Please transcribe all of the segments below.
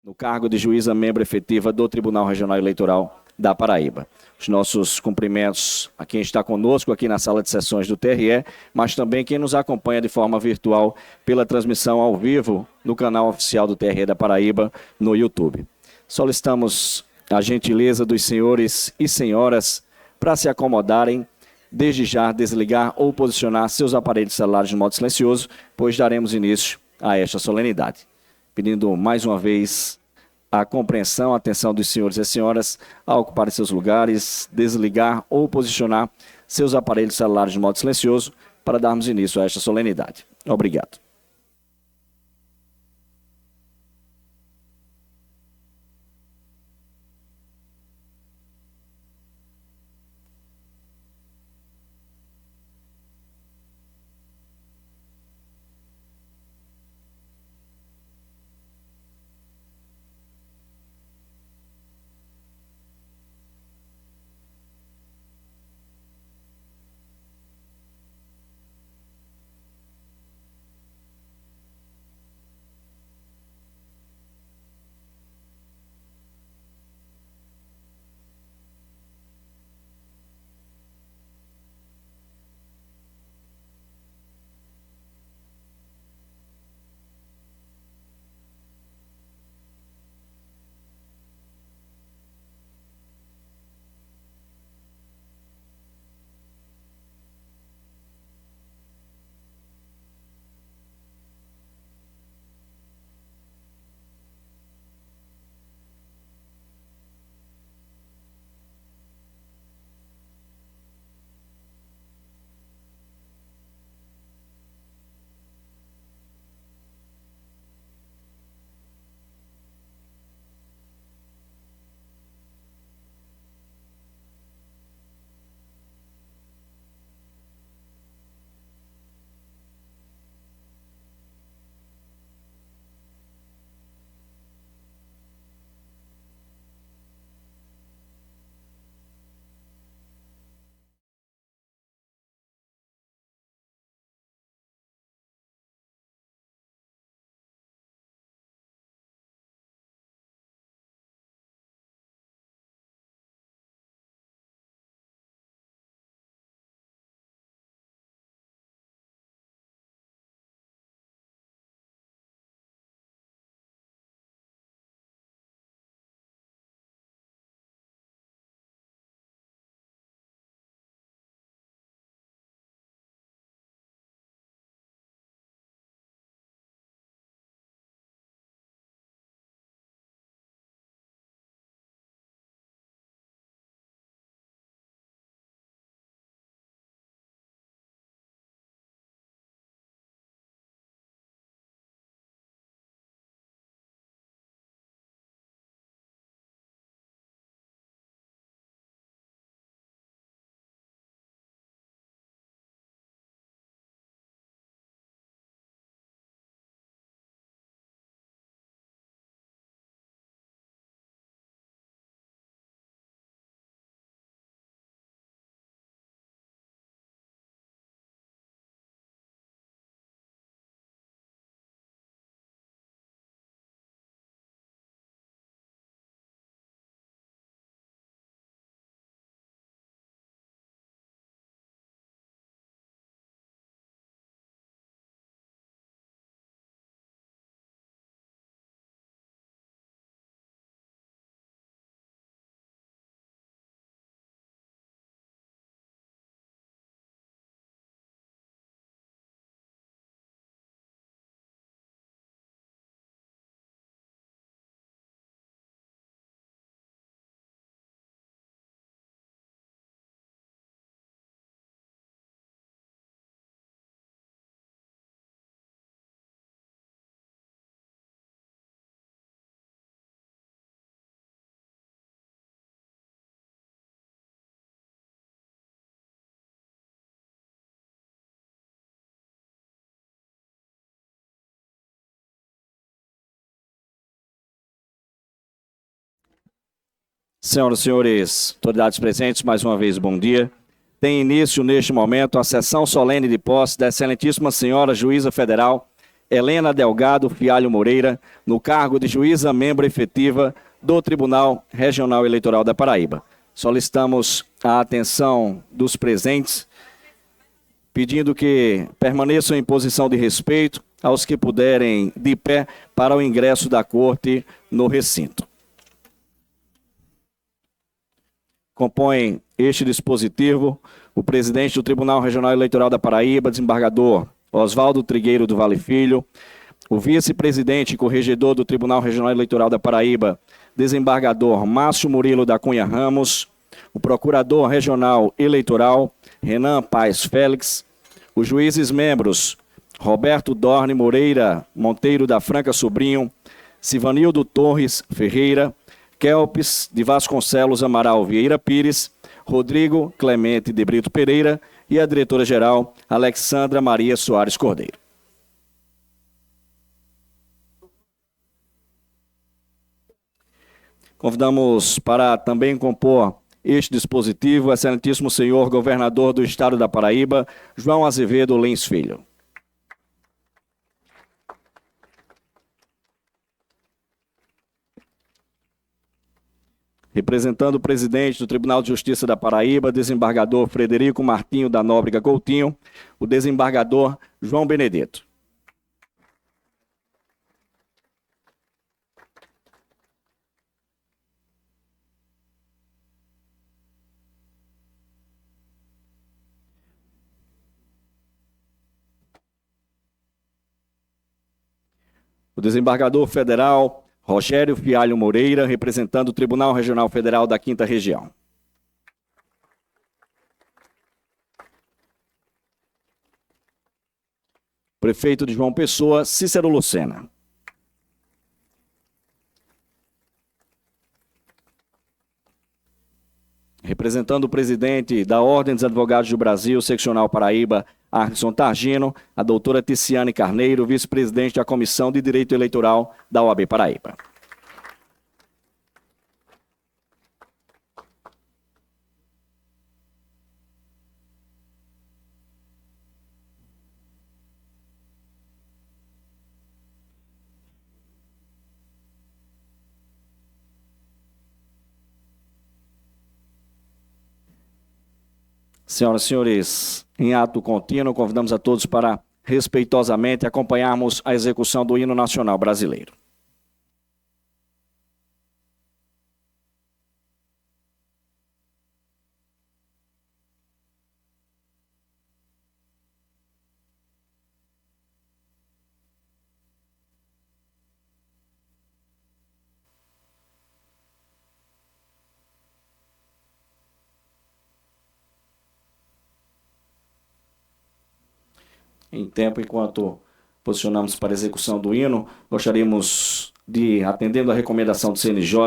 no cargo de juíza membro efetiva do Tribunal Regional Eleitoral da Paraíba. Os nossos cumprimentos a quem está conosco aqui na sala de sessões do TRE, mas também quem nos acompanha de forma virtual pela transmissão ao vivo no canal oficial do TRE da Paraíba no YouTube. Solicitamos a gentileza dos senhores e senhoras para se acomodarem, desde já desligar ou posicionar seus aparelhos celulares de modo silencioso, pois daremos início a esta solenidade. Pedindo mais uma vez a compreensão, a atenção dos senhores e senhoras a ocuparem seus lugares, desligar ou posicionar seus aparelhos celulares de modo silencioso para darmos início a esta solenidade. Obrigado. Senhoras e senhores, autoridades presentes, mais uma vez, bom dia. Tem início, neste momento, a sessão solene de posse da excelentíssima senhora juíza federal Helena Delgado Fialho Moreira, no cargo de juíza membro efetiva do Tribunal Regional Eleitoral da Paraíba. Solicitamos a atenção dos presentes, pedindo que permaneçam em posição de respeito aos que puderem de pé para o ingresso da corte no recinto. Compõem este dispositivo o presidente do Tribunal Regional Eleitoral da Paraíba, desembargador Oswaldo Trigueiro do Vale Filho, o vice-presidente e corregedor do Tribunal Regional Eleitoral da Paraíba, desembargador Márcio Murilo da Cunha Ramos, o procurador regional eleitoral Renan Paes Félix, os juízes membros Roberto Dorne Moreira Monteiro da Franca Sobrinho, Sivanildo Torres Ferreira, Kelpes de Vasconcelos Amaral Vieira Pires, Rodrigo Clemente de Brito Pereira e a diretora-geral Alexandra Maria Soares Cordeiro. Convidamos para também compor este dispositivo o excelentíssimo senhor governador do estado da Paraíba, João Azevedo Lins Filho. Representando o presidente do Tribunal de Justiça da Paraíba, desembargador Frederico Martinho da Nóbrega Coutinho, o desembargador João Benedito. O desembargador federal Rogério Fialho Moreira, representando o Tribunal Regional Federal da 5ª Região. Prefeito de João Pessoa, Cícero Lucena. Representando o presidente da Ordem dos Advogados do Brasil, Seccional Paraíba, Arson Targino, a doutora Ticiane Carneiro, vice-presidente da Comissão de Direito Eleitoral da OAB Paraíba. Senhoras e senhores, em ato contínuo, convidamos a todos para respeitosamente acompanharmos a execução do hino nacional brasileiro. Em tempo, enquanto posicionamos para a execução do hino, gostaríamos de, atendendo a recomendação do CNJ,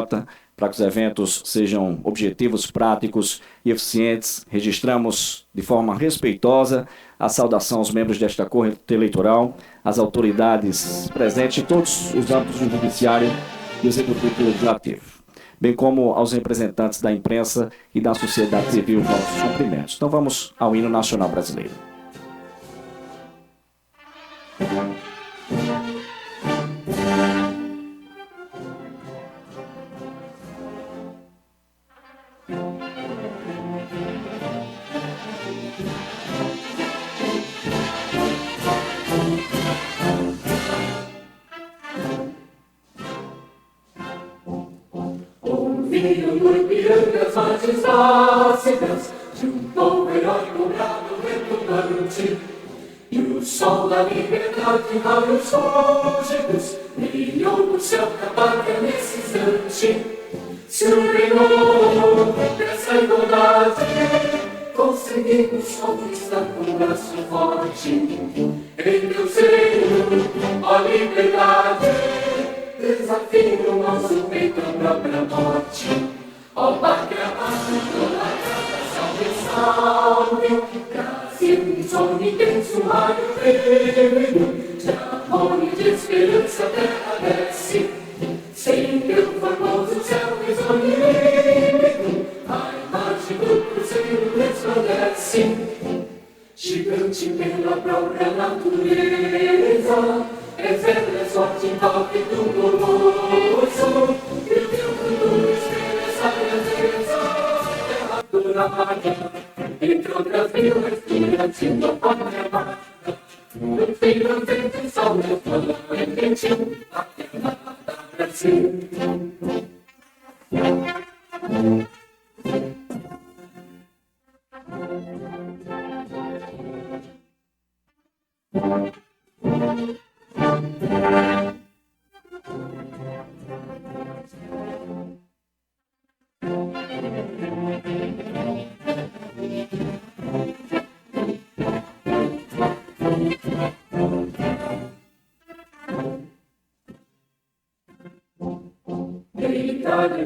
para que os eventos sejam objetivos, práticos e eficientes, registramos de forma respeitosa a saudação aos membros desta Corte Eleitoral, às autoridades presentes em todos os âmbitos do Judiciário e Executivo e Legislativo, bem como aos representantes da imprensa e da sociedade civil, nossos cumprimentos. Então vamos ao hino nacional brasileiro. Ouviram no Ipiranga as margens ácidas de um povo heróico, bravo, retumbante. E o sol da liberdade, raios fúlgidos, brilhou no céu da pátria nesse instante. Se ordenou dessa igualdade, conseguimos conquistar com o braço forte. Em meu seio, a liberdade, desafio o nosso peito à própria morte. Ó pátria, salve, salve, Brasil, um sonho intenso, raio vermelho, de amor e de esperança a terra desce. Sem teu formoso céu risonho e límpido, a imagem do cruzeiro resplandece. Gigante pela própria natureza, Ezequiel sorte em toque do colosso, e o teu futuro expressa a presença entre outras vilas durante uma panela. No fim do tempo, sol levando em quentinho, a terra da Brasil.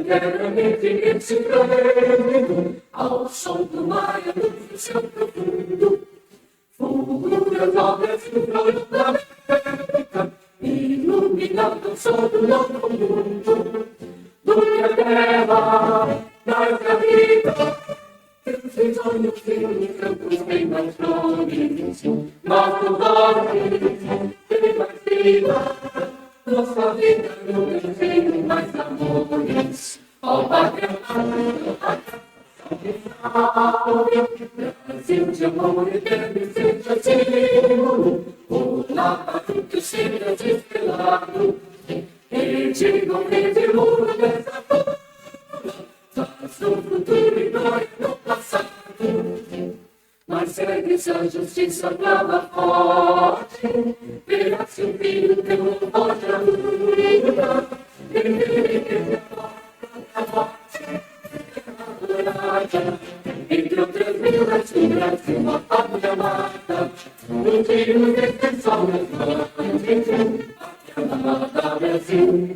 Eternamente se prendendo ao som do mar e do céu profundo, fulguras obras do glória da América, iluminando o sol do novo mundo, do que a terra nas gravitas, os risonhos de campos bem mais flores, nosso norte tem mais vida. Nossa vida no desenho mais amores, ó pátria Brasil de amor eterno seja símbolo, o lavado que seja desvelado, e diga o rede ouro dessa forma, traz o futuro e glória no passado. Mas segue-se a justiça clama forte, verá seu filho teu forte a luta, entre outras vilas do Brasil, uma pátria amada, no tiro desse sol levante, pátria amada Brasil.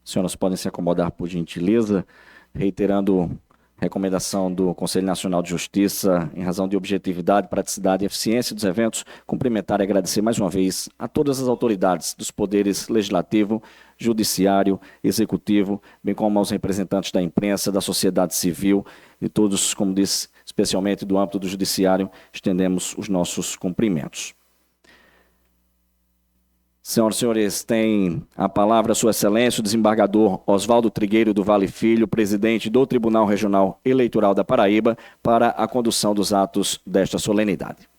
Senhoras podem se acomodar por gentileza, reiterando recomendação do Conselho Nacional de Justiça em razão de objetividade, praticidade e eficiência dos eventos, cumprimentar e agradecer mais uma vez a todas as autoridades dos poderes legislativo, judiciário, executivo, bem como aos representantes da imprensa, da sociedade civil e todos, como disse, especialmente do âmbito do judiciário, estendemos os nossos cumprimentos. Senhoras e senhores, tem a palavra Sua Excelência, o desembargador Oswaldo Trigueiro do Vale Filho, presidente do Tribunal Regional Eleitoral da Paraíba, para a condução dos atos desta solenidade.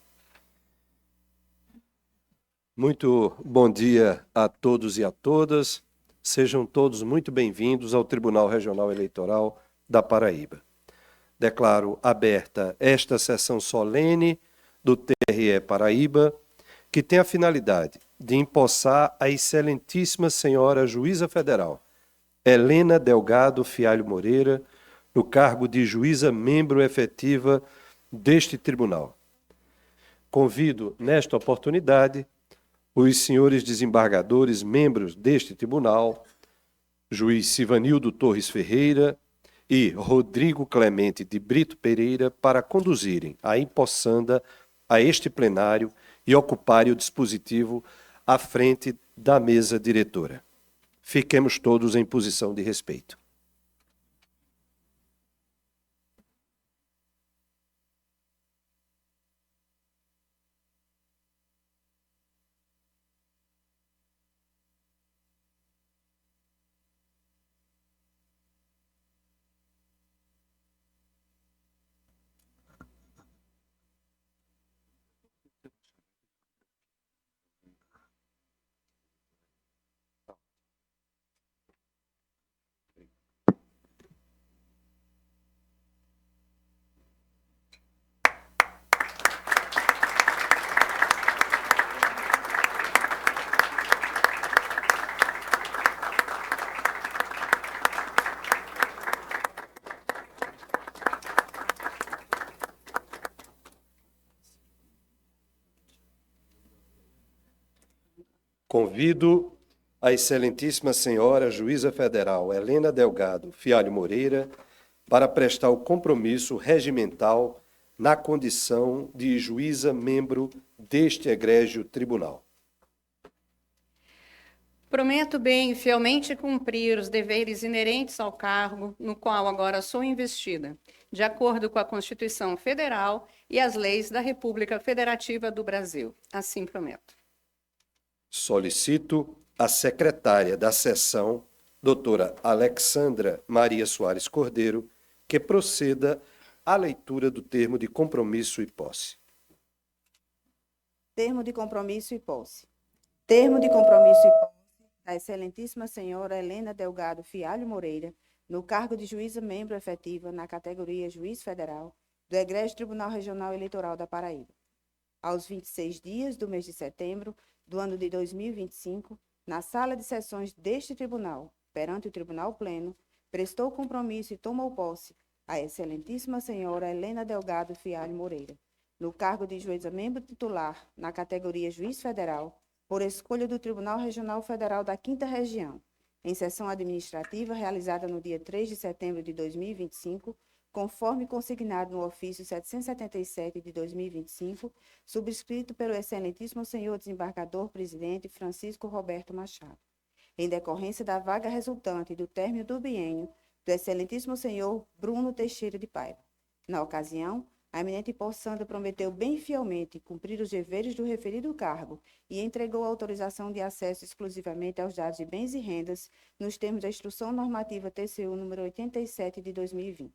Muito bom dia a todos e a todas. Sejam todos muito bem-vindos ao Tribunal Regional Eleitoral da Paraíba. Declaro aberta esta sessão solene do TRE Paraíba, que tem a finalidade de empossar a excelentíssima senhora juíza federal, Helena Delgado Fialho Moreira, no cargo de juíza membro efetiva deste tribunal. Convido, nesta oportunidade, os senhores desembargadores membros deste tribunal, juiz Sivanildo Torres Ferreira e Rodrigo Clemente de Brito Pereira, para conduzirem a empossanda a este plenário e ocuparem o dispositivo à frente da mesa diretora. Fiquemos todos em posição de respeito. Convido a excelentíssima senhora juíza federal Helena Delgado Fialho Moreira para prestar o compromisso regimental na condição de juíza membro deste egrégio tribunal. Prometo bem e fielmente cumprir os deveres inerentes ao cargo no qual agora sou investida, de acordo com a Constituição Federal e as leis da República Federativa do Brasil. Assim prometo. Solicito a secretária da sessão, doutora Alexandra Maria Soares Cordeiro, que proceda à leitura do termo de compromisso e posse. Termo de compromisso e posse. Termo de compromisso e posse da excelentíssima senhora Helena Delgado Fialho Moreira, no cargo de juíza membro efetiva na categoria Juiz Federal do Egrégio Tribunal Regional Eleitoral da Paraíba. Aos 26 dias do mês de setembro do ano de 2025, na sala de sessões deste tribunal, perante o Tribunal Pleno, prestou compromisso e tomou posse a excelentíssima senhora Helena Delgado Fialho Moreira, no cargo de juíza membro titular na categoria Juiz Federal, por escolha do Tribunal Regional Federal da 5ª Região, em sessão administrativa realizada no dia 3 de setembro de 2025, conforme consignado no ofício 777 de 2025, subscrito pelo excelentíssimo senhor desembargador-presidente Francisco Roberto Machado, em decorrência da vaga resultante do término do biênio do excelentíssimo senhor Bruno Teixeira de Paiva. Na ocasião, a eminente possanda prometeu bem fielmente cumprir os deveres do referido cargo e entregou a autorização de acesso exclusivamente aos dados de bens e rendas nos termos da Instrução Normativa TCU número 87 de 2020.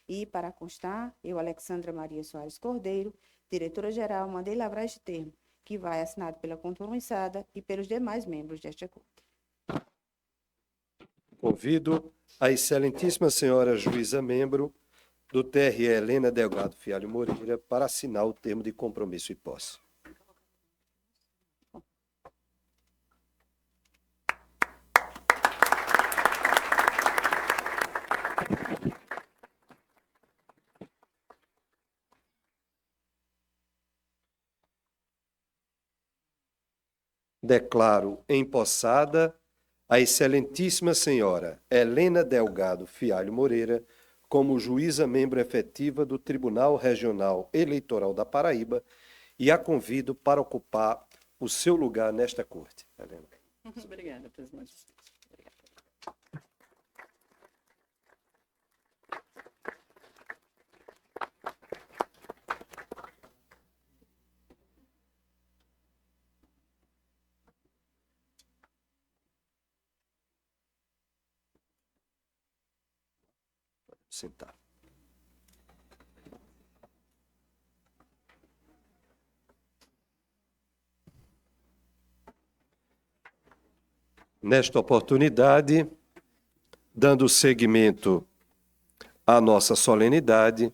E, para constar, eu, Alexandra Maria Soares Cordeiro, diretora-geral, mandei lavrar este termo, que vai assinado pela compromissada e pelos demais membros desta Corte. Convido a excelentíssima senhora juíza membro do TRE Helena Delgado Fialho Moreira para assinar o termo de compromisso e posse. Declaro empossada a excelentíssima senhora Helena Delgado Fialho Moreira como juíza membro efetiva do Tribunal Regional Eleitoral da Paraíba e a convido para ocupar o seu lugar nesta corte. Helena. Obrigada, presidente. Sentar. Nesta oportunidade, dando seguimento à nossa solenidade,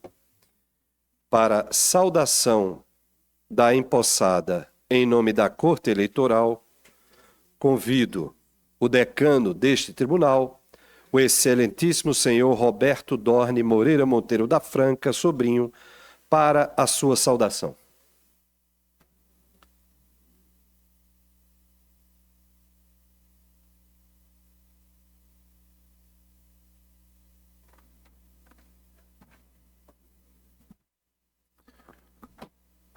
para saudação da empossada em nome da Corte Eleitoral, convido o decano deste tribunal, o excelentíssimo senhor Roberto Dorne Moreira Monteiro da Franca, sobrinho, para a sua saudação.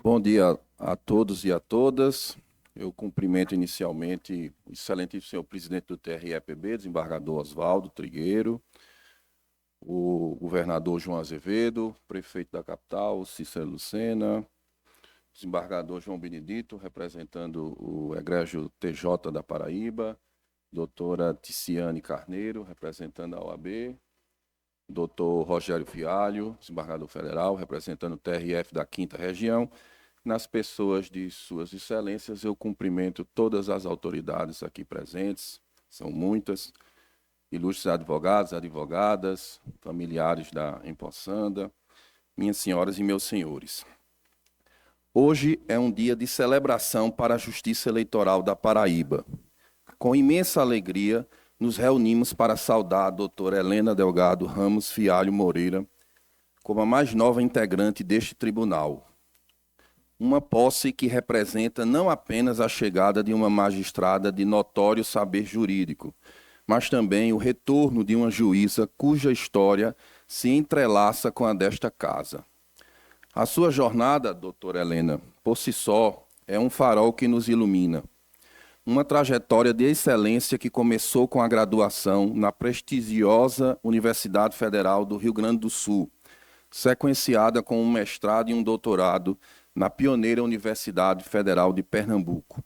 Bom dia a todos e a todas. Eu cumprimento inicialmente o excelentíssimo senhor presidente do TRE-PB, desembargador Oswaldo Trigueiro, o governador João Azevedo, prefeito da capital, Cícero Lucena, desembargador João Benedito, representando o egrégio TJ da Paraíba, doutora Ticiane Carneiro, representando a OAB, doutor Rogério Fialho, desembargador federal, representando o TRF da 5ª Região. Nas pessoas de suas excelências, eu cumprimento todas as autoridades aqui presentes, são muitas, ilustres advogados, advogadas, familiares da empossanda, minhas senhoras e meus senhores. Hoje é um dia de celebração para a Justiça Eleitoral da Paraíba. Com imensa alegria, nos reunimos para saudar a doutora Helena Delgado Ramos Fialho Moreira como a mais nova integrante deste tribunal. Uma posse que representa não apenas a chegada de uma magistrada de notório saber jurídico, mas também o retorno de uma juíza cuja história se entrelaça com a desta casa. A sua jornada, doutora Helena, por si só, é um farol que nos ilumina. uma trajetória de excelência que começou com a graduação na prestigiosa Universidade Federal do Rio Grande do Sul, sequenciada com um mestrado e um doutorado na pioneira Universidade Federal de Pernambuco.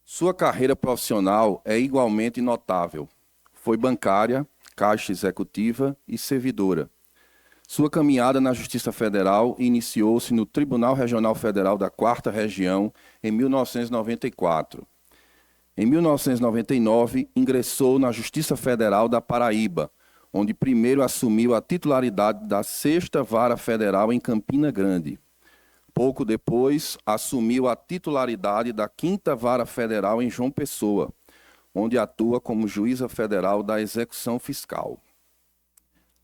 Sua carreira profissional é igualmente notável. Foi bancária, caixa executiva e servidora. Sua caminhada na Justiça Federal iniciou-se no Tribunal Regional Federal da 4ª Região em 1994. Em 1999, ingressou na Justiça Federal da Paraíba, onde primeiro assumiu a titularidade da 6ª Vara Federal em Campina Grande. Pouco depois, assumiu a titularidade da 5ª Vara Federal em João Pessoa, onde atua como juíza federal da execução fiscal.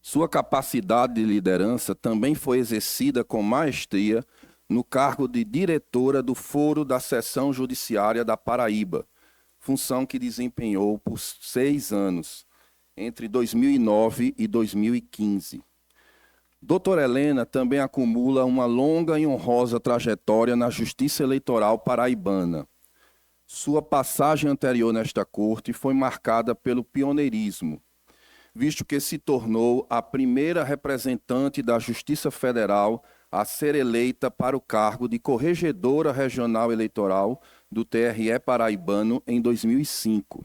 Sua capacidade de liderança também foi exercida com maestria no cargo de diretora do Foro da Seção Judiciária da Paraíba, função que desempenhou por 6 anos, entre 2009 e 2015. Doutora Helena também acumula uma longa e honrosa trajetória na Justiça Eleitoral paraibana. Sua passagem anterior nesta corte foi marcada pelo pioneirismo, visto que se tornou a primeira representante da Justiça Federal a ser eleita para o cargo de Corregedora Regional Eleitoral do TRE paraibano em 2005.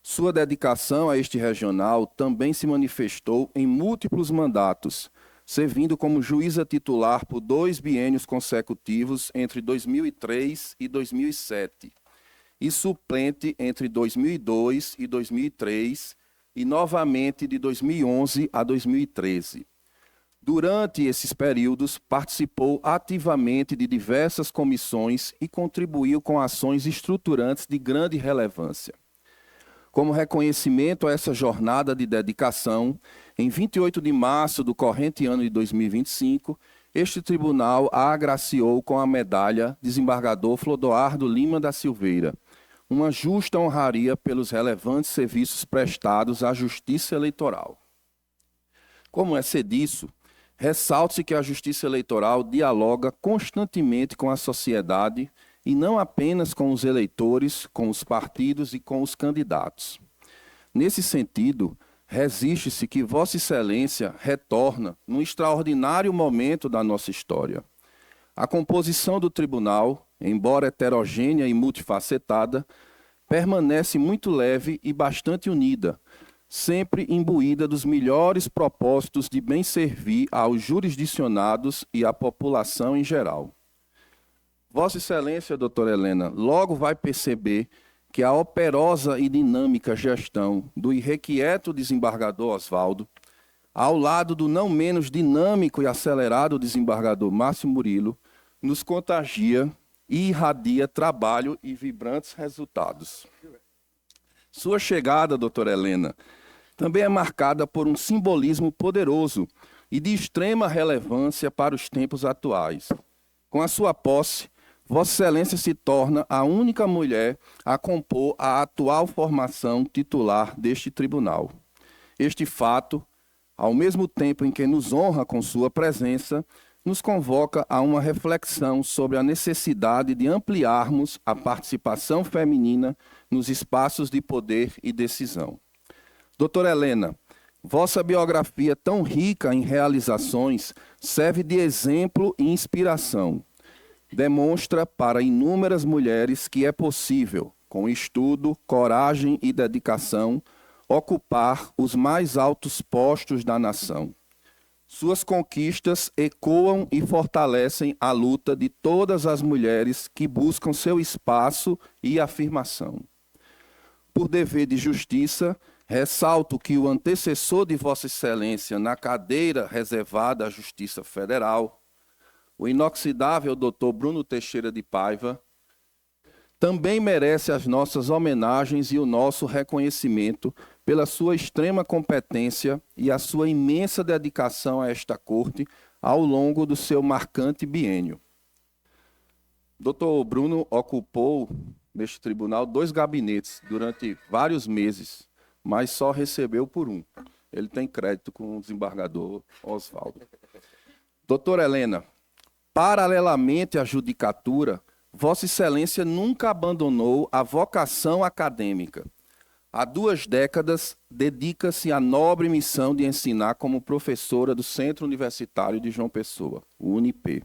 Sua dedicação a este regional também se manifestou em múltiplos mandatos, servindo como juíza titular por 2 biênios consecutivos entre 2003 e 2007, e suplente entre 2002 e 2003, e novamente de 2011 a 2013. Durante esses períodos, participou ativamente de diversas comissões e contribuiu com ações estruturantes de grande relevância. Como reconhecimento a essa jornada de dedicação, em 28 de março do corrente ano de 2025, este tribunal a agraciou com a medalha Desembargador Flodoardo Lima da Silveira, uma justa honraria pelos relevantes serviços prestados à Justiça Eleitoral. Como é disso, ressalte-se que a Justiça Eleitoral dialoga constantemente com a sociedade e não apenas com os eleitores, com os partidos e com os candidatos. Nesse sentido, resiste-se que Vossa Excelência retorna num extraordinário momento da nossa história. A composição do tribunal, embora heterogênea e multifacetada, permanece muito leve e bastante unida, sempre imbuída dos melhores propósitos de bem servir aos jurisdicionados e à população em geral. Vossa Excelência, doutora Helena, logo vai perceber que a operosa e dinâmica gestão do irrequieto desembargador Osvaldo, ao lado do não menos dinâmico e acelerado desembargador Márcio Murilo, nos contagia e irradia trabalho e vibrantes resultados. Sua chegada, doutora Helena, também é marcada por um simbolismo poderoso e de extrema relevância para os tempos atuais. Com a sua posse, Vossa Excelência se torna a única mulher a compor a atual formação titular deste tribunal. Este fato, ao mesmo tempo em que nos honra com sua presença, nos convoca a uma reflexão sobre a necessidade de ampliarmos a participação feminina nos espaços de poder e decisão. Doutora Helena, vossa biografia tão rica em realizações serve de exemplo e inspiração. Demonstra para inúmeras mulheres que é possível, com estudo, coragem e dedicação, ocupar os mais altos postos da nação. Suas conquistas ecoam e fortalecem a luta de todas as mulheres que buscam seu espaço e afirmação. Por dever de justiça, ressalto que o antecessor de Vossa Excelência na cadeira reservada à Justiça Federal, o inoxidável Dr. Bruno Teixeira de Paiva, também merece as nossas homenagens e o nosso reconhecimento pela sua extrema competência e a sua imensa dedicação a esta corte ao longo do seu marcante biênio. Dr. Bruno ocupou neste tribunal 2 gabinetes durante vários meses, mas só recebeu por um. Ele tem crédito com o desembargador Osvaldo. Doutora Helena, paralelamente à judicatura, Vossa Excelência nunca abandonou a vocação acadêmica. Há 2 décadas, dedica-se à nobre missão de ensinar como professora do Centro Universitário de João Pessoa, o UNIP.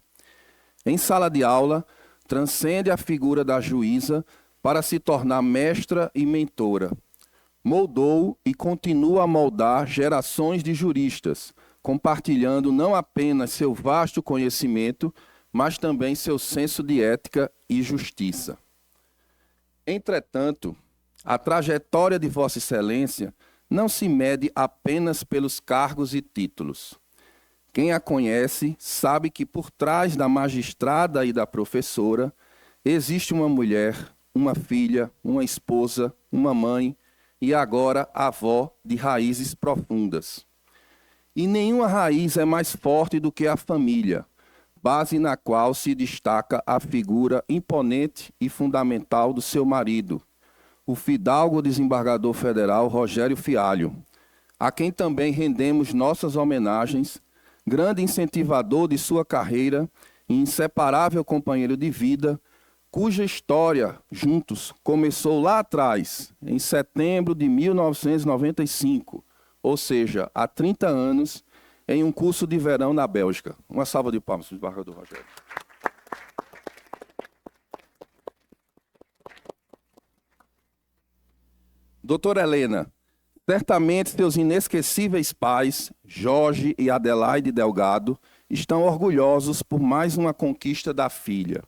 Em sala de aula, transcende a figura da juíza para se tornar mestra e mentora. Moldou e continua a moldar gerações de juristas, compartilhando não apenas seu vasto conhecimento, mas também seu senso de ética e justiça. Entretanto, a trajetória de Vossa Excelência não se mede apenas pelos cargos e títulos. Quem a conhece sabe que por trás da magistrada e da professora existe uma mulher, uma filha, uma esposa, uma mãe e agora avó de raízes profundas. E nenhuma raiz é mais forte do que a família, base na qual se destaca a figura imponente e fundamental do seu marido, o fidalgo desembargador federal Rogério Fialho, a quem também rendemos nossas homenagens, grande incentivador de sua carreira e inseparável companheiro de vida, cuja história, juntos, começou lá atrás, em setembro de 1995, ou seja, há 30 anos, em um curso de verão na Bélgica. Uma salva de palmas, desembargador Rogério. Doutora Helena, certamente seus inesquecíveis pais, Jorge e Adelaide Delgado, estão orgulhosos por mais uma conquista da filha.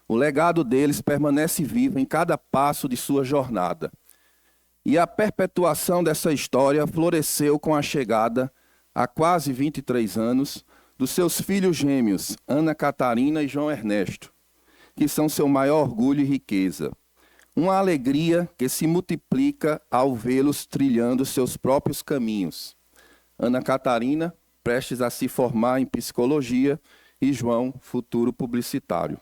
O legado deles permanece vivo em cada passo de sua jornada. E a perpetuação dessa história floresceu com a chegada, há quase 23 anos, dos seus filhos gêmeos, Ana Catarina e João Ernesto, que são seu maior orgulho e riqueza. Uma alegria que se multiplica ao vê-los trilhando seus próprios caminhos. Ana Catarina, prestes a se formar em psicologia, e João, futuro publicitário.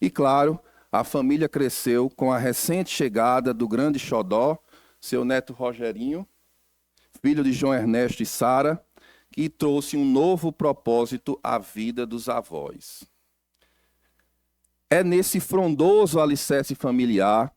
E, claro, a família cresceu com a recente chegada do grande xodó, seu neto Rogerinho, filho de João Ernesto e Sara, que trouxe um novo propósito à vida dos avós. É nesse frondoso alicerce familiar,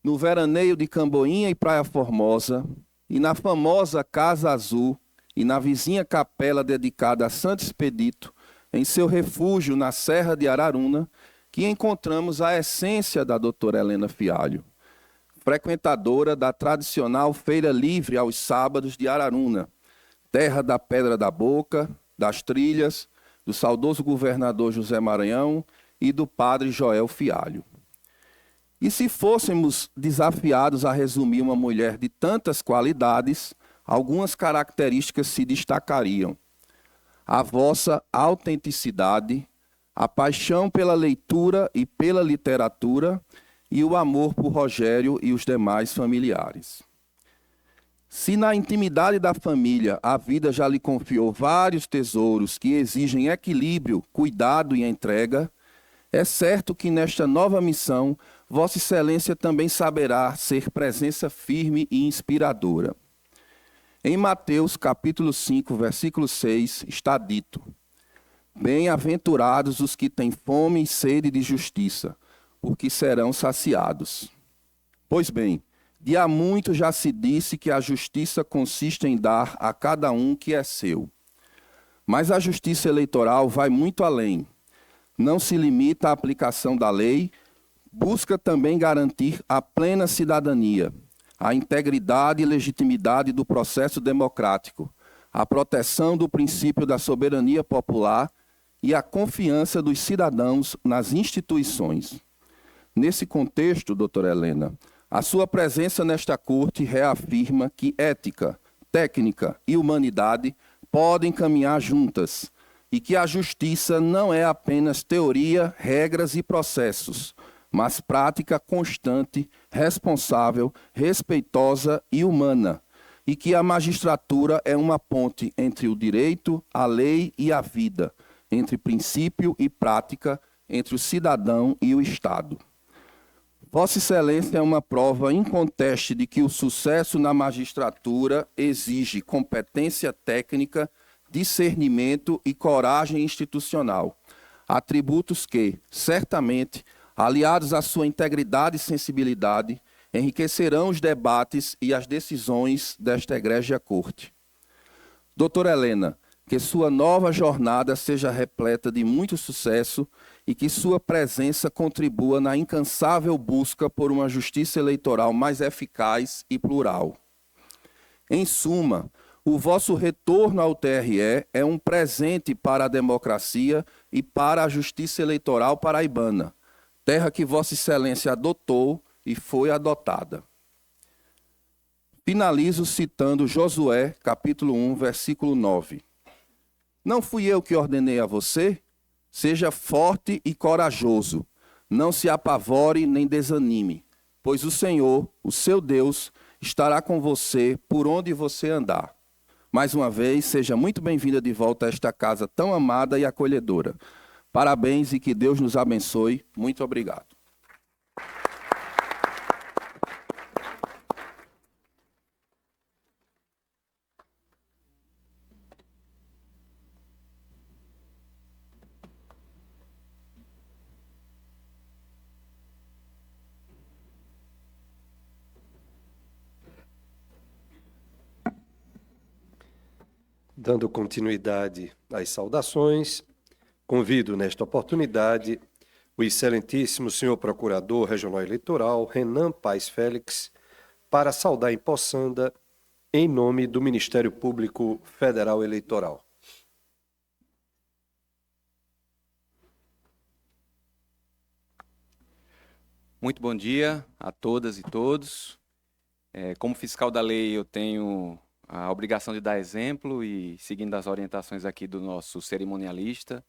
no veraneio de Camboinha e Praia Formosa, e na famosa Casa Azul, e na vizinha capela dedicada a Santo Expedito, em seu refúgio na Serra de Araruna, que encontramos a essência da doutora Helena Fialho, frequentadora da tradicional Feira Livre aos sábados de Araruna, terra da Pedra da Boca, das trilhas, do saudoso governador José Maranhão e do padre Joel Fialho. E se fôssemos desafiados a resumir uma mulher de tantas qualidades, algumas características se destacariam. A vossa autenticidade, a paixão pela leitura e pela literatura e o amor por Rogério e os demais familiares. Se na intimidade da família a vida já lhe confiou vários tesouros que exigem equilíbrio, cuidado e entrega, é certo que nesta nova missão, Vossa Excelência também saberá ser presença firme e inspiradora. Em Mateus, capítulo 5, versículo 6, está dito: Bem-aventurados os que têm fome e sede de justiça, porque serão saciados. Pois bem, de há muito já se disse que a justiça consiste em dar a cada um que é seu. Mas a justiça eleitoral vai muito além. Não se limita à aplicação da lei, busca também garantir a plena cidadania, a integridade e legitimidade do processo democrático, a proteção do princípio da soberania popular e a confiança dos cidadãos nas instituições. Nesse contexto, doutora Helena, a sua presença nesta corte reafirma que ética, técnica e humanidade podem caminhar juntas e que a justiça não é apenas teoria, regras e processos, mas prática constante, responsável, respeitosa e humana, e que a magistratura é uma ponte entre o direito, a lei e a vida, entre princípio e prática, entre o cidadão e o Estado. Vossa Excelência é uma prova inconteste de que o sucesso na magistratura exige competência técnica, discernimento e coragem institucional, atributos que, certamente, aliados à sua integridade e sensibilidade, enriquecerão os debates e as decisões desta egrégia corte. Doutora Helena, que sua nova jornada seja repleta de muito sucesso e que sua presença contribua na incansável busca por uma justiça eleitoral mais eficaz e plural. Em suma, o vosso retorno ao TRE é um presente para a democracia e para a justiça eleitoral paraibana, terra que Vossa Excelência adotou e foi adotada. Finalizo citando Josué, capítulo 1, versículo 9. Não fui eu que ordenei a você? Seja forte e corajoso. Não se apavore nem desanime, pois o Senhor, o seu Deus, estará com você por onde você andar. Mais uma vez, seja muito bem-vinda de volta a esta casa tão amada e acolhedora. Parabéns e que Deus nos abençoe. Muito obrigado. Dando continuidade às saudações, convido nesta oportunidade o excelentíssimo senhor Procurador Regional Eleitoral, Renan Paes Félix, para saudar em Poçanda, em nome do Ministério Público Federal Eleitoral. Muito bom dia a todas e todos. Como fiscal da lei, eu tenho a obrigação de dar exemplo e, seguindo as orientações aqui do nosso cerimonialista,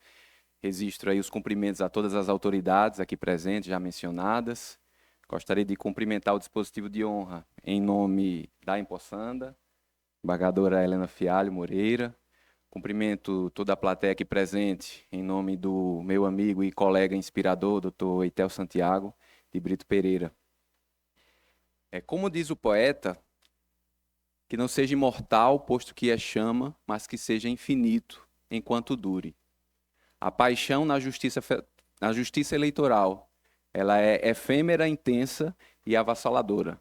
registro aí os cumprimentos a todas as autoridades aqui presentes, já mencionadas. Gostaria de cumprimentar o dispositivo de honra em nome da Empoçanda, embargadora Helena Fialho Moreira. Cumprimento toda a plateia aqui presente em nome do meu amigo e colega inspirador, doutor Eitel Santiago de Brito Pereira. Como diz o poeta, que não seja imortal, posto que é chama, mas que seja infinito, enquanto dure. A paixão na justiça eleitoral, ela é efêmera, intensa e avassaladora.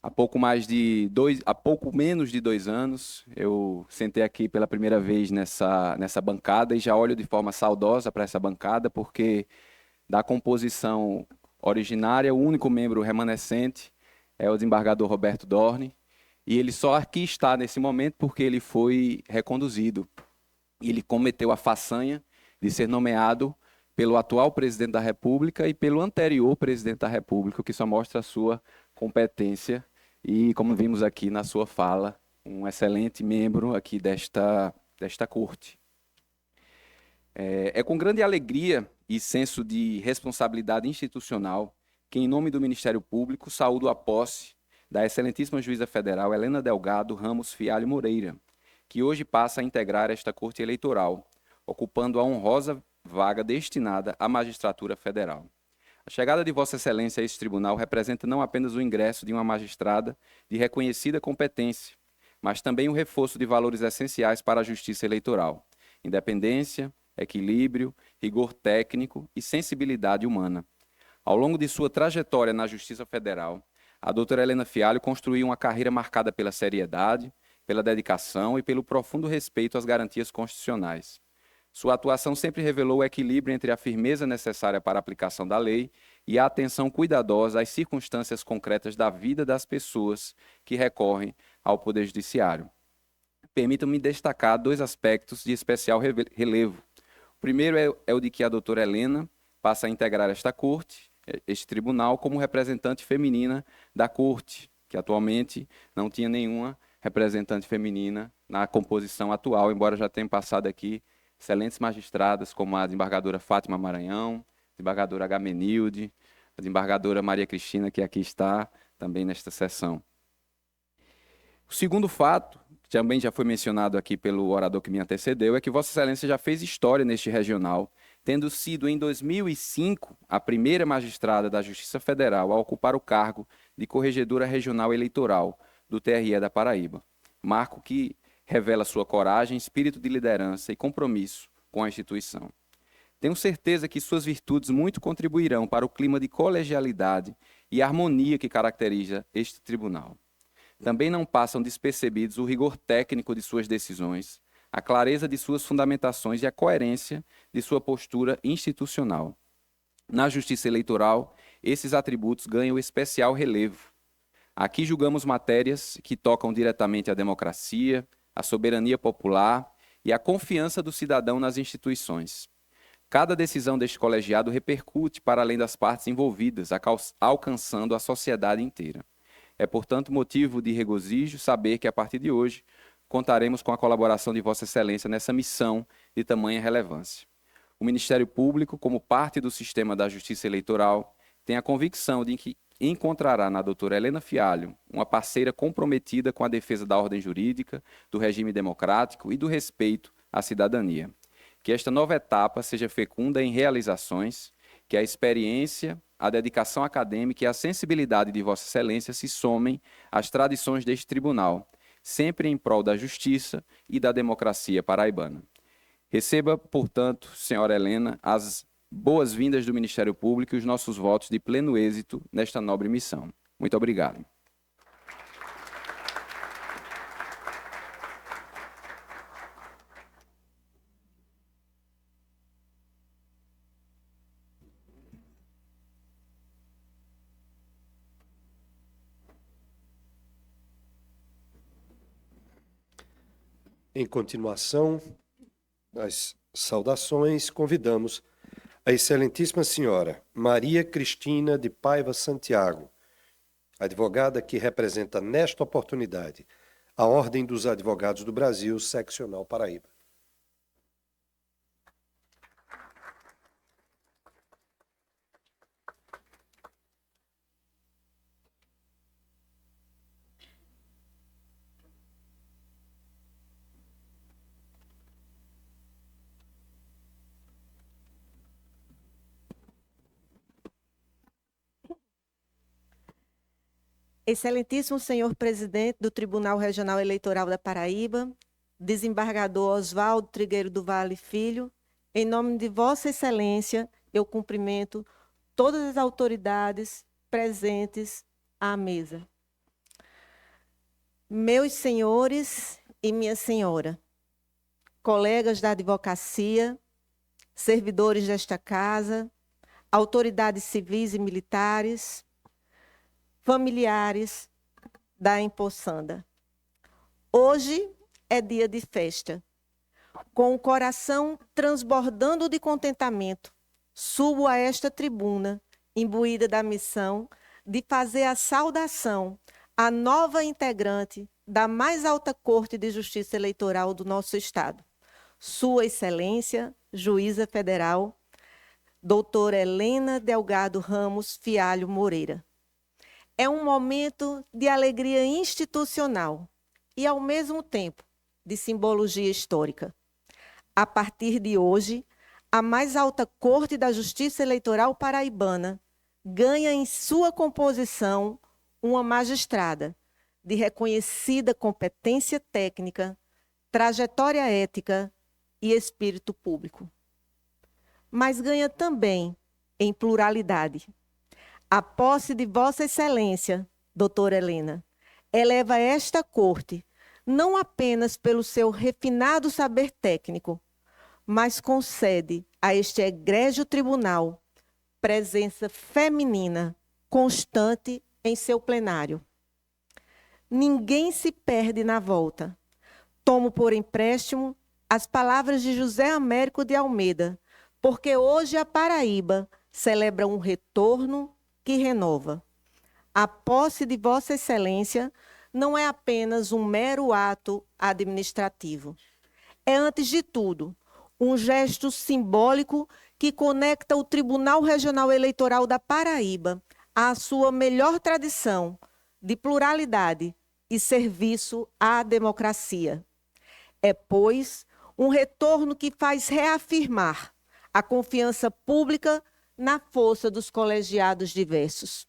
Há pouco menos de 2 anos, eu sentei aqui pela primeira vez nessa bancada e já olho de forma saudosa para essa bancada, porque da composição originária, o único membro remanescente é o desembargador Roberto Dorne, e ele só aqui está nesse momento porque ele foi reconduzido. E ele cometeu a façanha de ser nomeado pelo atual presidente da República e pelo anterior presidente da República, o que só mostra a sua competência e, como vimos aqui na sua fala, um excelente membro aqui desta corte. É com grande alegria e senso de responsabilidade institucional que, em nome do Ministério Público, saúdo a posse da excelentíssima juíza federal Helena Delgado Ramos Fialho Moreira, que hoje passa a integrar esta Corte Eleitoral, ocupando a honrosa vaga destinada à magistratura federal. A chegada de Vossa Excelência a este tribunal representa não apenas o ingresso de uma magistrada de reconhecida competência, mas também o reforço de valores essenciais para a justiça eleitoral: independência, equilíbrio, rigor técnico e sensibilidade humana. Ao longo de sua trajetória na Justiça Federal, a doutora Helena Fialho construiu uma carreira marcada pela seriedade, pela dedicação e pelo profundo respeito às garantias constitucionais. Sua atuação sempre revelou o equilíbrio entre a firmeza necessária para a aplicação da lei e a atenção cuidadosa às circunstâncias concretas da vida das pessoas que recorrem ao Poder Judiciário. Permitam-me destacar 2 aspectos de especial relevo. O primeiro é o de que a doutora Helena passa a integrar esta corte, este tribunal, como representante feminina da corte, que atualmente não tinha nenhuma representante feminina na composição atual, embora já tenham passado aqui excelentes magistradas, como a desembargadora Fátima Maranhão, a desembargadora Agamenilde, a desembargadora Maria Cristina, que aqui está também nesta sessão. O segundo fato, que também já foi mencionado aqui pelo orador que me antecedeu, é que Vossa Excelência já fez história neste regional, tendo sido em 2005 a primeira magistrada da Justiça Federal a ocupar o cargo de Corregedora Regional Eleitoral do TRE da Paraíba, marco que revela sua coragem, espírito de liderança e compromisso com a instituição. Tenho certeza que suas virtudes muito contribuirão para o clima de colegialidade e harmonia que caracteriza este tribunal. Também não passam despercebidos o rigor técnico de suas decisões, a clareza de suas fundamentações e a coerência de sua postura institucional. Na justiça eleitoral, esses atributos ganham especial relevo. Aqui julgamos matérias que tocam diretamente à democracia, à soberania popular e à confiança do cidadão nas instituições. Cada decisão deste colegiado repercute para além das partes envolvidas, alcançando a sociedade inteira. É, portanto, motivo de regozijo saber que, a partir de hoje, contaremos com a colaboração de Vossa Excelência nessa missão de tamanha relevância. O Ministério Público, como parte do sistema da Justiça Eleitoral, tem a convicção de que encontrará na doutora Helena Fialho uma parceira comprometida com a defesa da ordem jurídica, do regime democrático e do respeito à cidadania. Que esta nova etapa seja fecunda em realizações, que a experiência, a dedicação acadêmica e a sensibilidade de Vossa Excelência se somem às tradições deste tribunal, sempre em prol da justiça e da democracia paraibana. Receba, portanto, senhora Helena, as boas-vindas do Ministério Público e os nossos votos de pleno êxito nesta nobre missão. Muito obrigado. Em continuação das saudações, convidamos a Excelentíssima Senhora Maria Cristina de Paiva Santiago, advogada que representa nesta oportunidade a Ordem dos Advogados do Brasil, Seccional Paraíba. Excelentíssimo senhor presidente do Tribunal Regional Eleitoral da Paraíba, desembargador Oswaldo Trigueiro do Vale Filho, em nome de Vossa Excelência, eu cumprimento todas as autoridades presentes à mesa. Meus senhores e minha senhora, colegas da advocacia, servidores desta casa, autoridades civis e militares, familiares da empossanda. Hoje é dia de festa. Com o coração transbordando de contentamento, subo a esta tribuna, imbuída da missão de fazer a saudação à nova integrante da mais alta Corte de Justiça Eleitoral do nosso Estado, Sua Excelência, Juíza Federal, doutora Helena Delgado Ramos Fialho Moreira. É um momento de alegria institucional e, ao mesmo tempo, de simbologia histórica. A partir de hoje, a mais alta Corte da Justiça Eleitoral paraibana ganha em sua composição uma magistrada de reconhecida competência técnica, trajetória ética e espírito público. Mas ganha também em pluralidade. A posse de Vossa Excelência, doutora Helena, eleva esta Corte não apenas pelo seu refinado saber técnico, mas concede a este egrégio tribunal presença feminina constante em seu plenário. Ninguém se perde na volta. Tomo por empréstimo as palavras de José Américo de Almeida, porque hoje a Paraíba celebra um retorno que renova. A posse de Vossa Excelência não é apenas um mero ato administrativo. É, antes de tudo, um gesto simbólico que conecta o Tribunal Regional Eleitoral da Paraíba à sua melhor tradição de pluralidade e serviço à democracia. É, pois, um retorno que faz reafirmar a confiança pública na força dos colegiados diversos.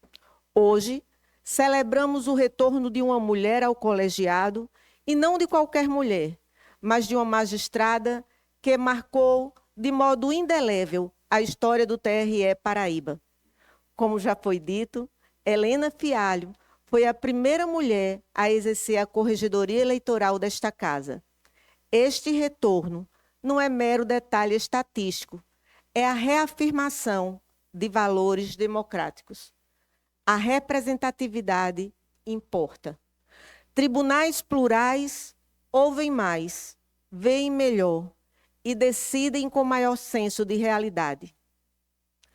Hoje, celebramos o retorno de uma mulher ao colegiado, e não de qualquer mulher, mas de uma magistrada que marcou de modo indelével a história do TRE Paraíba. Como já foi dito, Helena Fialho foi a primeira mulher a exercer a corregedoria eleitoral desta casa. Este retorno não é mero detalhe estatístico, é a reafirmação de valores democráticos. A representatividade importa. Tribunais plurais ouvem mais, veem melhor e decidem com maior senso de realidade.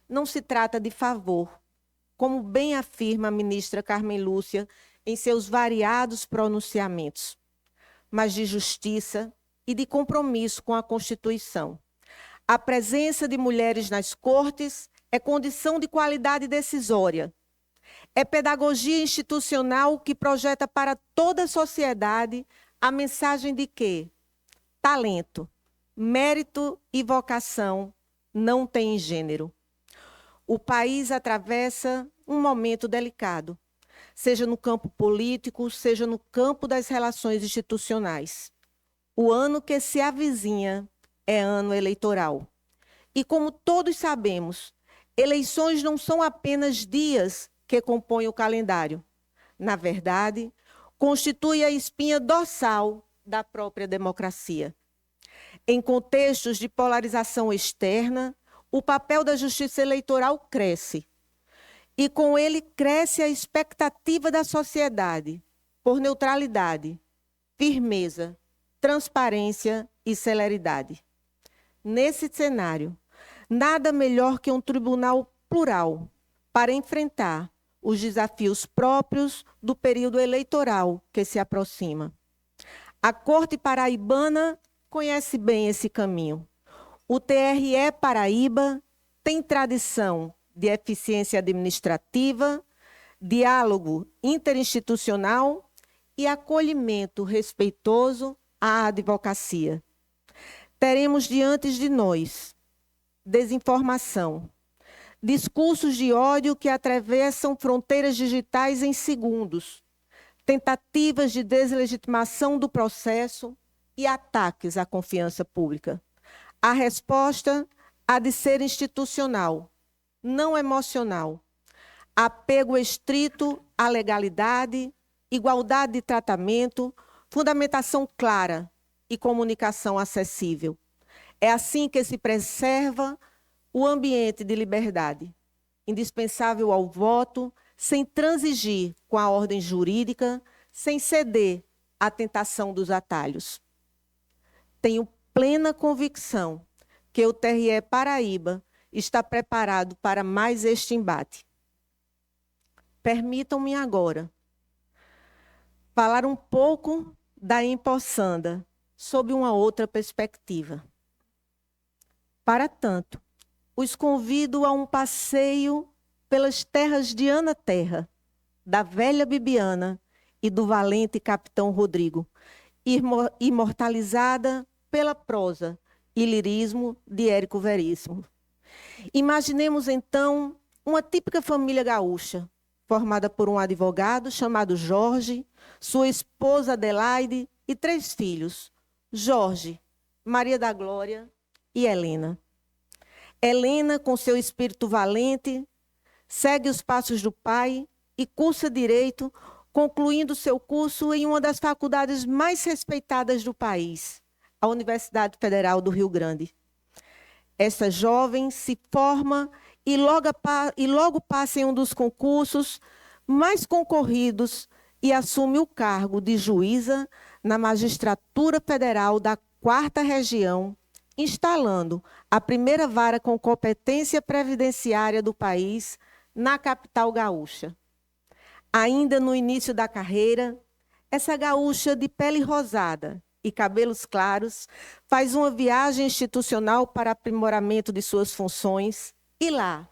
Não se trata de favor, como bem afirma a ministra Carmen Lúcia em seus variados pronunciamentos, mas de justiça e de compromisso com a Constituição. A presença de mulheres nas cortes é condição de qualidade decisória. É pedagogia institucional que projeta para toda a sociedade a mensagem de que talento, mérito e vocação não têm gênero. O país atravessa um momento delicado, seja no campo político, seja no campo das relações institucionais. O ano que se avizinha é ano eleitoral. E como todos sabemos, eleições não são apenas dias que compõem o calendário. Na verdade, constitui a espinha dorsal da própria democracia. Em contextos de polarização externa, o papel da justiça eleitoral cresce. E com ele cresce a expectativa da sociedade por neutralidade, firmeza, transparência e celeridade. Nesse cenário, nada melhor que um tribunal plural para enfrentar os desafios próprios do período eleitoral que se aproxima. A Corte Paraibana conhece bem esse caminho. O TRE Paraíba tem tradição de eficiência administrativa, diálogo interinstitucional e acolhimento respeitoso à advocacia. Teremos diante de nós desinformação, discursos de ódio que atravessam fronteiras digitais em segundos, tentativas de deslegitimação do processo e ataques à confiança pública. A resposta há de ser institucional, não emocional. Apego estrito à legalidade, igualdade de tratamento, fundamentação clara e comunicação acessível. É assim que se preserva o ambiente de liberdade, indispensável ao voto, sem transigir com a ordem jurídica, sem ceder à tentação dos atalhos. Tenho plena convicção que o TRE Paraíba está preparado para mais este embate. Permitam-me agora falar um pouco da Empossanda sob uma outra perspectiva. Para tanto, os convido a um passeio pelas terras de Ana Terra, da velha Bibiana e do valente Capitão Rodrigo, imortalizada pela prosa e lirismo de Érico Veríssimo. Imaginemos, então, uma típica família gaúcha, formada por um advogado chamado Jorge, sua esposa Adelaide e 3 filhos, Jorge, Maria da Glória e Helena. Helena, com seu espírito valente, segue os passos do pai e cursa Direito, concluindo seu curso em uma das faculdades mais respeitadas do país, a Universidade Federal do Rio Grande. Essa jovem se forma e logo passa em um dos concursos mais concorridos e assume o cargo de juíza na Magistratura Federal da 4ª Região, instalando a primeira vara com competência previdenciária do país na capital gaúcha. Ainda no início da carreira, essa gaúcha de pele rosada e cabelos claros faz uma viagem institucional para aprimoramento de suas funções e lá,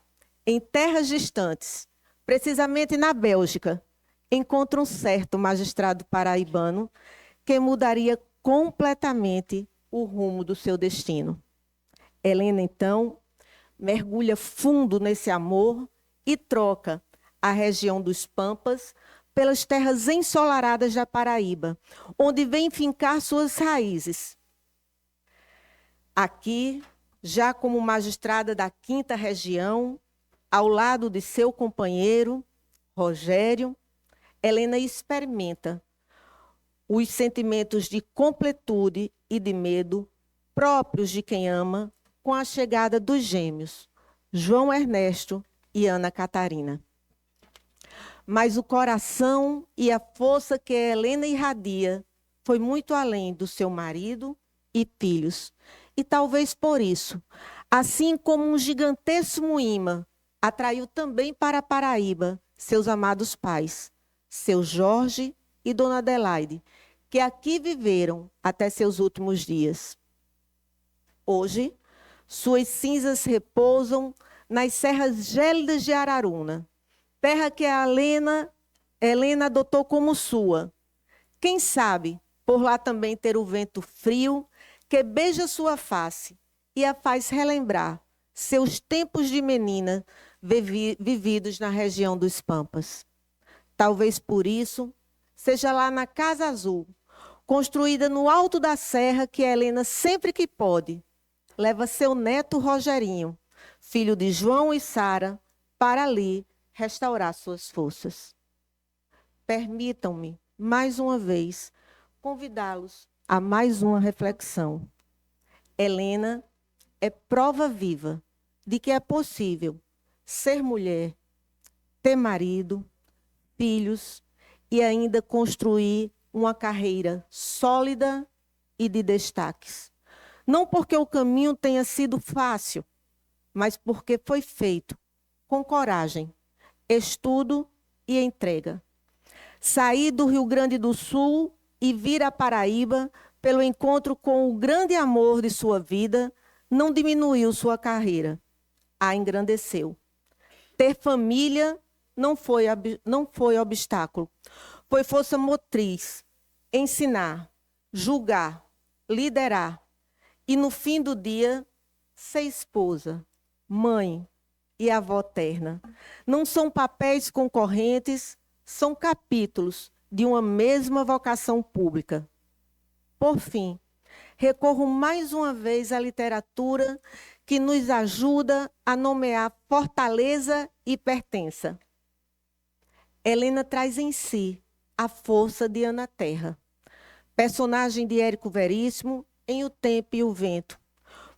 em terras distantes, precisamente na Bélgica, encontra um certo magistrado paraibano que mudaria completamente o rumo do seu destino. Helena, então, mergulha fundo nesse amor e troca a região dos Pampas pelas terras ensolaradas da Paraíba, onde vem fincar suas raízes. Aqui, já como magistrada da 5ª Região, ao lado de seu companheiro, Rogério, Helena experimenta os sentimentos de completude e de medo próprios de quem ama com a chegada dos gêmeos, João Ernesto e Ana Catarina. Mas o coração e a força que Helena irradia foi muito além do seu marido e filhos. E talvez por isso, assim como um gigantesco imã, atraiu também para a Paraíba seus amados pais, seu Jorge e Dona Adelaide, que aqui viveram até seus últimos dias. Hoje, suas cinzas repousam nas serras gélidas de Araruna, terra que a Helena adotou como sua. Quem sabe, por lá também ter o vento frio que beija sua face e a faz relembrar seus tempos de menina vividos na região dos Pampas. Talvez por isso, seja lá na Casa Azul, construída no alto da serra, que Helena, sempre que pode, leva seu neto Rogerinho, filho de João e Sara, para ali restaurar suas forças. Permitam-me, mais uma vez, convidá-los a mais uma reflexão. Helena é prova viva de que é possível ser mulher, ter marido, filhos e ainda construir uma carreira sólida e de destaques. Não porque o caminho tenha sido fácil, mas porque foi feito com coragem, estudo e entrega. Sair do Rio Grande do Sul e vir à Paraíba pelo encontro com o grande amor de sua vida não diminuiu sua carreira, a engrandeceu. Ter família não foi obstáculo, foi força motriz, ensinar, julgar, liderar e, no fim do dia, ser esposa, mãe e avó terna. Não são papéis concorrentes, são capítulos de uma mesma vocação pública. Por fim, recorro mais uma vez à literatura que nos ajuda a nomear fortaleza e pertença. Helena traz em si a força de Ana Terra, personagem de Érico Veríssimo em O Tempo e o Vento.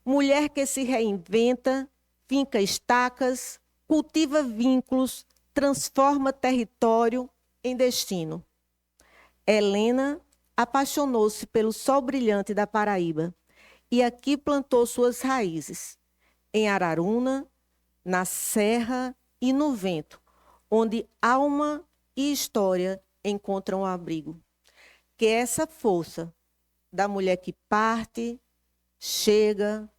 Mulher que se reinventa, finca estacas, cultiva vínculos, transforma território em destino. Helena apaixonou-se pelo sol brilhante da Paraíba e aqui plantou suas raízes, em Araruna, na Serra e no Vento, onde alma e história encontram abrigo. Que essa força da mulher que parte, chega,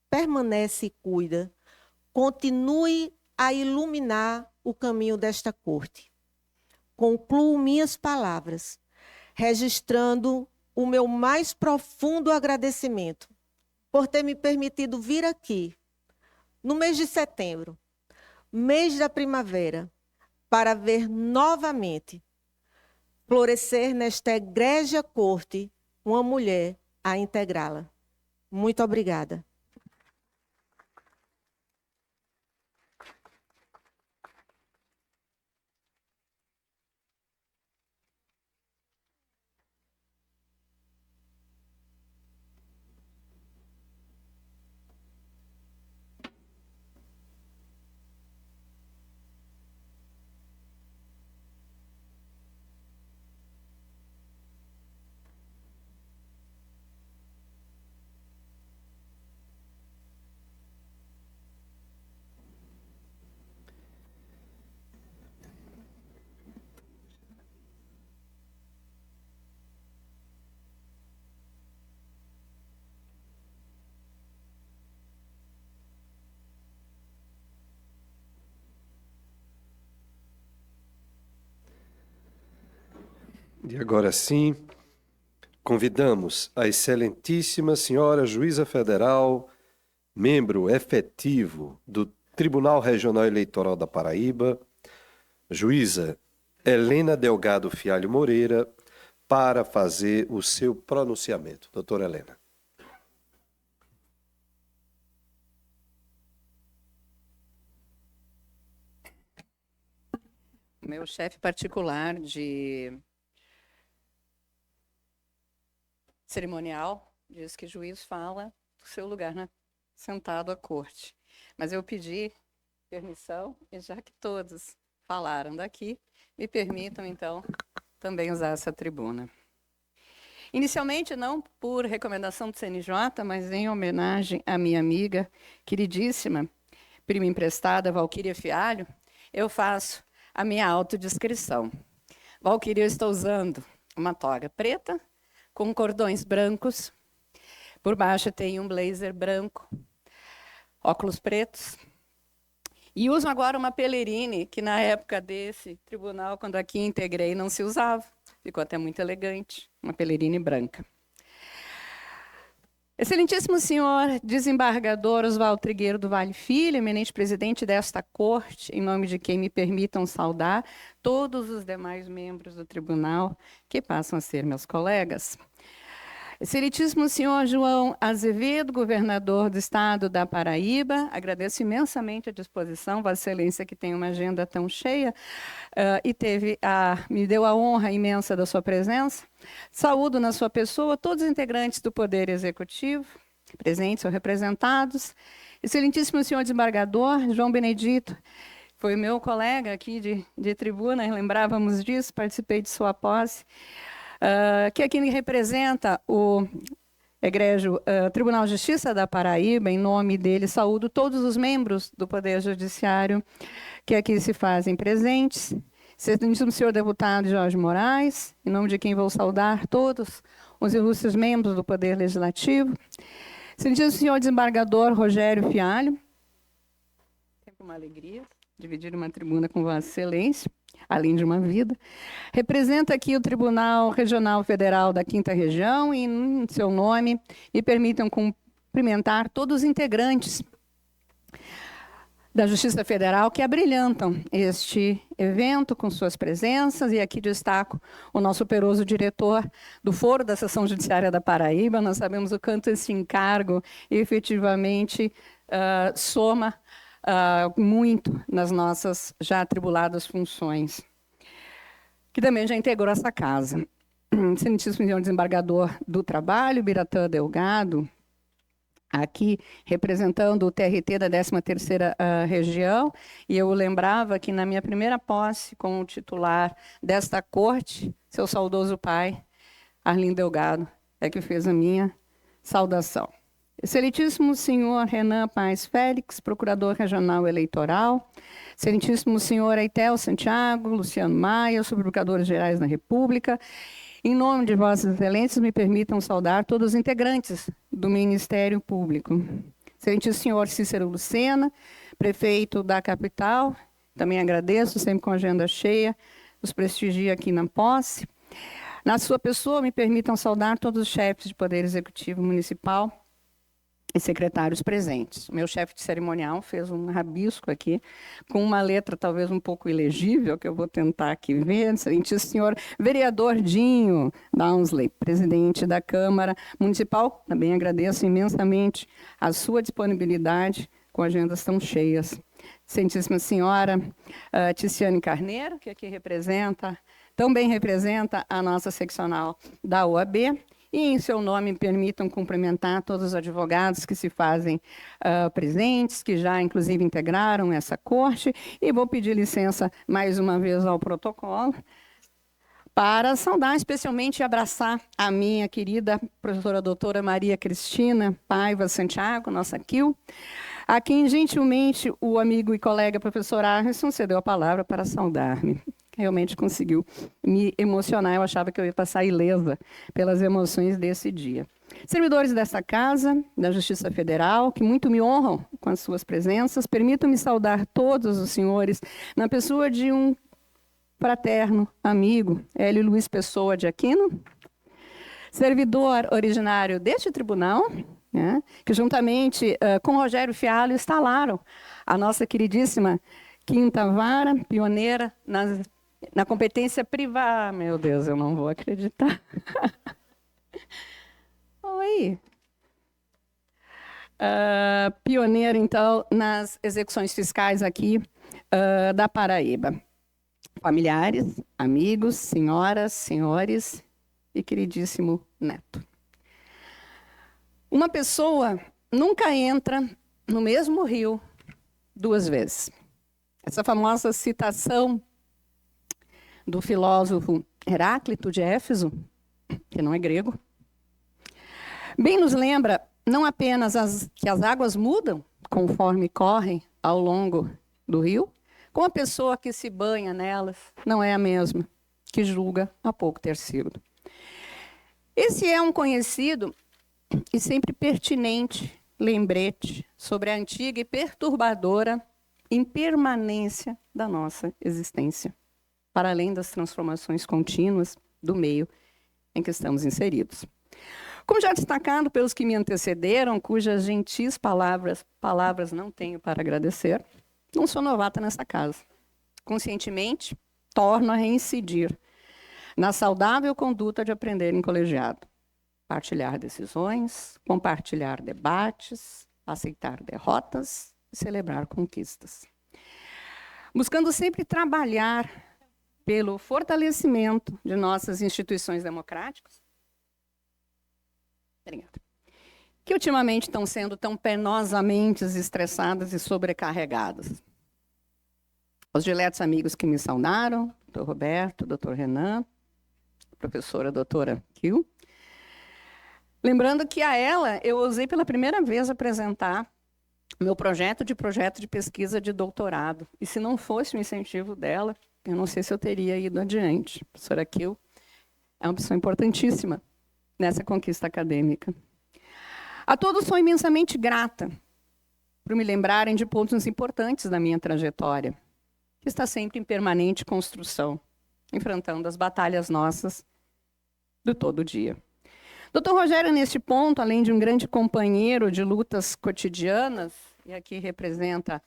permanece e cuida, continue a iluminar o caminho desta corte. Concluo minhas palavras, registrando o meu mais profundo agradecimento por ter me permitido vir aqui, no mês de setembro, mês da primavera, para ver novamente florescer nesta egrégia corte uma mulher a integrá-la. Muito obrigada. E agora sim, convidamos a excelentíssima senhora juíza federal, membro efetivo do Tribunal Regional Eleitoral da Paraíba, juíza Helena Delgado Fialho Moreira, para fazer o seu pronunciamento. Doutora Helena. meu chefe particular de cerimonial diz que juiz fala do seu lugar, né? Sentado à corte. Mas eu pedi permissão, e já que todos falaram daqui, me permitam, então, também usar essa tribuna. Inicialmente, não por recomendação do CNJ, mas em homenagem à minha amiga, queridíssima, prima emprestada, Valquíria Fialho, eu faço a minha autodescrição. Valquíria, eu estou usando uma toga preta, com cordões brancos, por baixo tem um blazer branco, óculos pretos, e uso agora uma pelerine, que na época desse tribunal, quando aqui integrei, não se usava. Ficou até muito elegante, uma pelerine branca. Excelentíssimo senhor desembargador Oswaldo Trigueiro do Vale Filho, eminente presidente desta corte, em nome de quem me permitam saudar todos os demais membros do tribunal, que passam a ser meus colegas. Excelentíssimo senhor João Azevedo, governador do estado da Paraíba, agradeço imensamente a disposição, Vossa Excelência, que tem uma agenda tão cheia, e me deu a honra imensa da sua presença. Saúdo na sua pessoa todos os integrantes do Poder Executivo, presentes ou representados. Excelentíssimo senhor desembargador João Benedito, foi meu colega aqui de tribuna, lembrávamos disso, participei de sua posse. Que aqui representa o egrégio Tribunal de Justiça da Paraíba, em nome dele, saúdo todos os membros do Poder Judiciário que aqui se fazem presentes. Excelentíssimo senhor deputado Jorge Moraes, em nome de quem vou saudar todos os ilustres membros do Poder Legislativo. Excelentíssimo senhor desembargador Rogério Fialho, sempre uma alegria dividir uma tribuna com Vossa Excelência, além de uma vida. Representa aqui o Tribunal Regional Federal da 5ª Região e, em seu nome, me permitam cumprimentar todos os integrantes da Justiça Federal que abrilhantam este evento com suas presenças, e aqui destaco o nosso operoso diretor do Foro da Seção Judiciária da Paraíba. Nós sabemos o quanto esse encargo efetivamente soma muito nas nossas já atribuladas funções, que também já integrou essa casa. Excelentíssimo senhor desembargador do Trabalho, Biratã Delgado, aqui representando o TRT da 13ª Região, e eu lembrava que na minha primeira posse como titular desta corte, seu saudoso pai, Arlindo Delgado, é que fez a minha saudação. Excelentíssimo senhor Renan Paes Félix, procurador regional eleitoral. Excelentíssimo senhor Eitel Santiago, Luciano Maia, subprocuradores gerais da República. Em nome de Vossas Excelências, me permitam saudar todos os integrantes do Ministério Público. Excelentíssimo senhor Cícero Lucena, prefeito da capital, também agradeço, sempre com a agenda cheia, os prestigio aqui na posse. Na sua pessoa, me permitam saudar todos os chefes de Poder Executivo Municipal e secretários presentes. O meu chefe de cerimonial fez um rabisco aqui, com uma letra talvez um pouco ilegível, que eu vou tentar aqui ver. Excelentíssimo senhor vereador Dinho Downsley, presidente da Câmara Municipal, também agradeço imensamente a sua disponibilidade com agendas tão cheias. Excelentíssima senhora Ticiane Carneiro, que aqui também representa a nossa seccional da OAB, e, em seu nome, permitam cumprimentar todos os advogados que se fazem presentes, que já, inclusive, integraram essa corte. E vou pedir licença, mais uma vez, ao protocolo, para saudar, especialmente, e abraçar a minha querida professora doutora Maria Cristina Paiva Santiago, nossa Quil, a quem, gentilmente, o amigo e colega professor Arson cedeu a palavra para saudar-me. Realmente conseguiu me emocionar, eu achava que eu ia passar ilesa pelas emoções desse dia. Servidores desta casa, da Justiça Federal, que muito me honram com as suas presenças, permitam-me saudar todos os senhores na pessoa de um fraterno amigo, Hélio Luiz Pessoa de Aquino, servidor originário deste tribunal, né, que juntamente com Rogério Fialho instalaram a nossa queridíssima 5ª Vara, pioneira na competência privada. Meu Deus, eu não vou acreditar. Oi. Pioneira, então, nas execuções fiscais aqui da Paraíba. familiares, amigos, senhoras, senhores e queridíssimo neto. Uma pessoa nunca entra no mesmo rio duas vezes. Essa famosa citação do filósofo Heráclito de Éfeso, que não é grego, bem nos lembra não apenas que as águas mudam conforme correm ao longo do rio, como a pessoa que se banha nelas não é a mesma que julga há pouco ter sido. Esse é um conhecido e sempre pertinente lembrete sobre a antiga e perturbadora impermanência da nossa existência, para além das transformações contínuas do meio em que estamos inseridos. Como já destacado pelos que me antecederam, cujas gentis palavras não tenho para agradecer, não sou novata nessa casa. Conscientemente, torno a reincidir na saudável conduta de aprender em colegiado. Partilhar decisões, compartilhar debates, aceitar derrotas e celebrar conquistas. Buscando sempre trabalhar pelo fortalecimento de nossas instituições democráticas, que ultimamente estão sendo tão penosamente estressadas e sobrecarregadas. Os diletos amigos que me saudaram, doutor Roberto, doutor Renan, professora doutora Kiel. Lembrando que a ela eu ousei pela primeira vez apresentar meu projeto de pesquisa de doutorado. E se não fosse o incentivo dela, eu não sei se eu teria ido adiante. A professora Kiel é uma pessoa importantíssima nessa conquista acadêmica. A todos sou imensamente grata por me lembrarem de pontos importantes da minha trajetória, que está sempre em permanente construção, enfrentando as batalhas nossas do todo dia. Dr. Rogério, neste ponto, além de um grande companheiro de lutas cotidianas, e aqui representa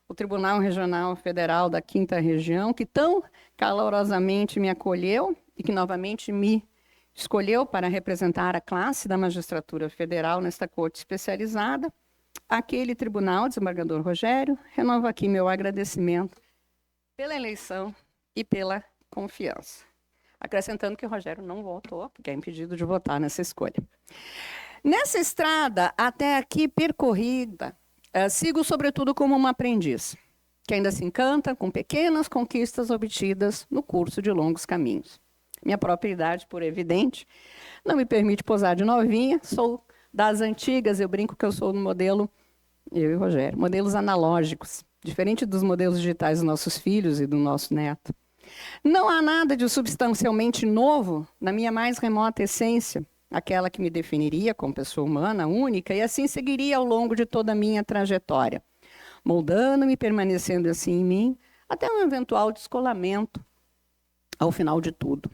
o Tribunal Regional Federal da 5ª Região, que tão calorosamente me acolheu e que novamente me escolheu para representar a classe da magistratura federal nesta corte especializada, aquele tribunal, desembargador Rogério, renovo aqui meu agradecimento pela eleição e pela confiança. Acrescentando que o Rogério não votou, porque é impedido de votar nessa escolha. Nessa estrada, até aqui percorrida, sigo sobretudo como uma aprendiz, que ainda se encanta com pequenas conquistas obtidas no curso de longos caminhos. Minha própria idade, por evidente, não me permite posar de novinha, sou das antigas, eu brinco que eu sou do modelo, eu e o Rogério, modelos analógicos, diferente dos modelos digitais dos nossos filhos e do nosso neto. Não há nada de substancialmente novo na minha mais remota essência, aquela que me definiria como pessoa humana única, e assim seguiria ao longo de toda a minha trajetória, moldando-me, permanecendo assim em mim, até um eventual descolamento ao final de tudo.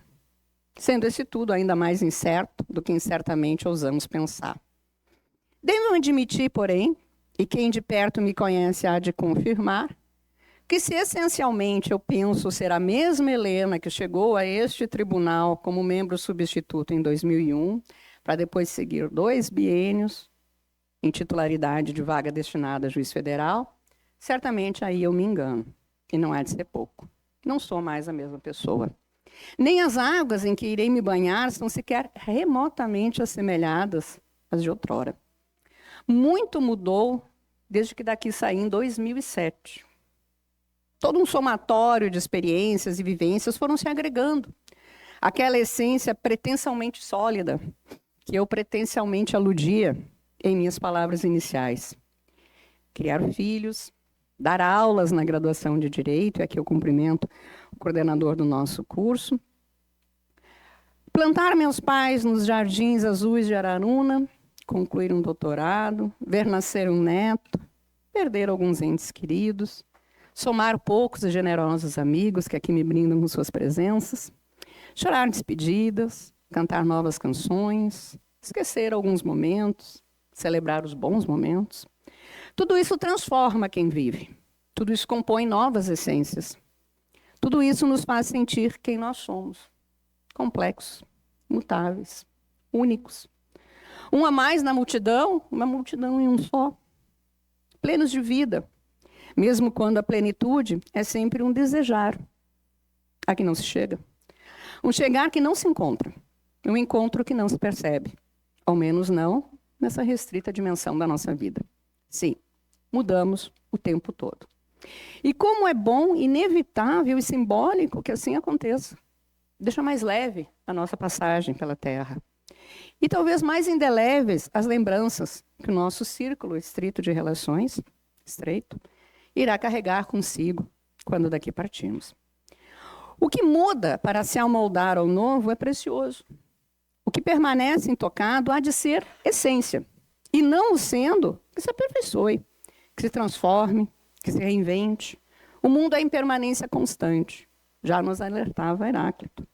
Sendo esse tudo ainda mais incerto do que incertamente ousamos pensar. Devo admitir, porém, e quem de perto me conhece há de confirmar, que se essencialmente eu penso ser a mesma Helena que chegou a este tribunal como membro substituto em 2001, para depois seguir 2 biênios em titularidade de vaga destinada a juiz federal, certamente aí eu me engano, e não há de ser pouco. Não sou mais a mesma pessoa. Nem as águas em que irei me banhar são sequer remotamente assemelhadas às de outrora. Muito mudou desde que daqui saí em 2007. Todo um somatório de experiências e vivências foram se agregando. Aquela essência pretensamente sólida, que eu pretensialmente aludia em minhas palavras iniciais. Criar filhos, dar aulas na graduação de Direito, e aqui eu cumprimento o coordenador do nosso curso. Plantar meus pais nos jardins azuis de Araruna, concluir um doutorado, ver nascer um neto, perder alguns entes queridos, somar poucos e generosos amigos que aqui me brindam com suas presenças, chorar despedidas, cantar novas canções, esquecer alguns momentos, celebrar os bons momentos. Tudo isso transforma quem vive. Tudo isso compõe novas essências. Tudo isso nos faz sentir quem nós somos. Complexos, mutáveis, únicos. Um a mais na multidão, uma multidão em um só. Plenos de vida, mesmo quando a plenitude é sempre um desejar. a que não se chega. Um chegar que não se encontra. Um encontro que não se percebe. Ao menos não nessa restrita dimensão da nossa vida. Sim, mudamos o tempo todo. E como é bom, inevitável e simbólico que assim aconteça. Deixa mais leve a nossa passagem pela Terra. E talvez mais indeléveis as lembranças que o nosso círculo estrito de relações, estreito, irá carregar consigo quando daqui partimos. O que muda para se amoldar ao novo é precioso. O que permanece intocado há de ser essência. E não o sendo, que se aperfeiçoe, que se transforme, que se reinvente. O mundo é impermanência constante. Já nos alertava Heráclito.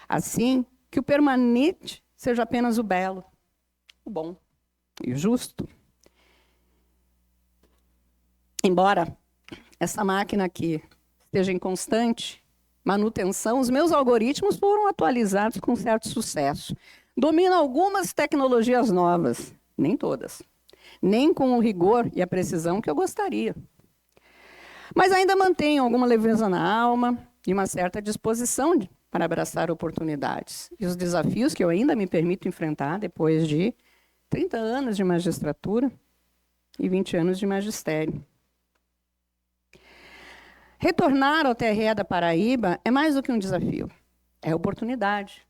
Assim, que o permanente seja apenas o belo, o bom e o justo. Embora essa máquina aqui esteja em constante manutenção, os meus algoritmos foram atualizados com certo sucesso. Domino algumas tecnologias novas, nem todas, nem com o rigor e a precisão que eu gostaria. Mas ainda mantenho alguma leveza na alma e uma certa disposição para abraçar oportunidades. E os desafios que eu ainda me permito enfrentar depois de 30 anos de magistratura e 20 anos de magistério. Retornar ao TRE da Paraíba é mais do que um desafio. É oportunidade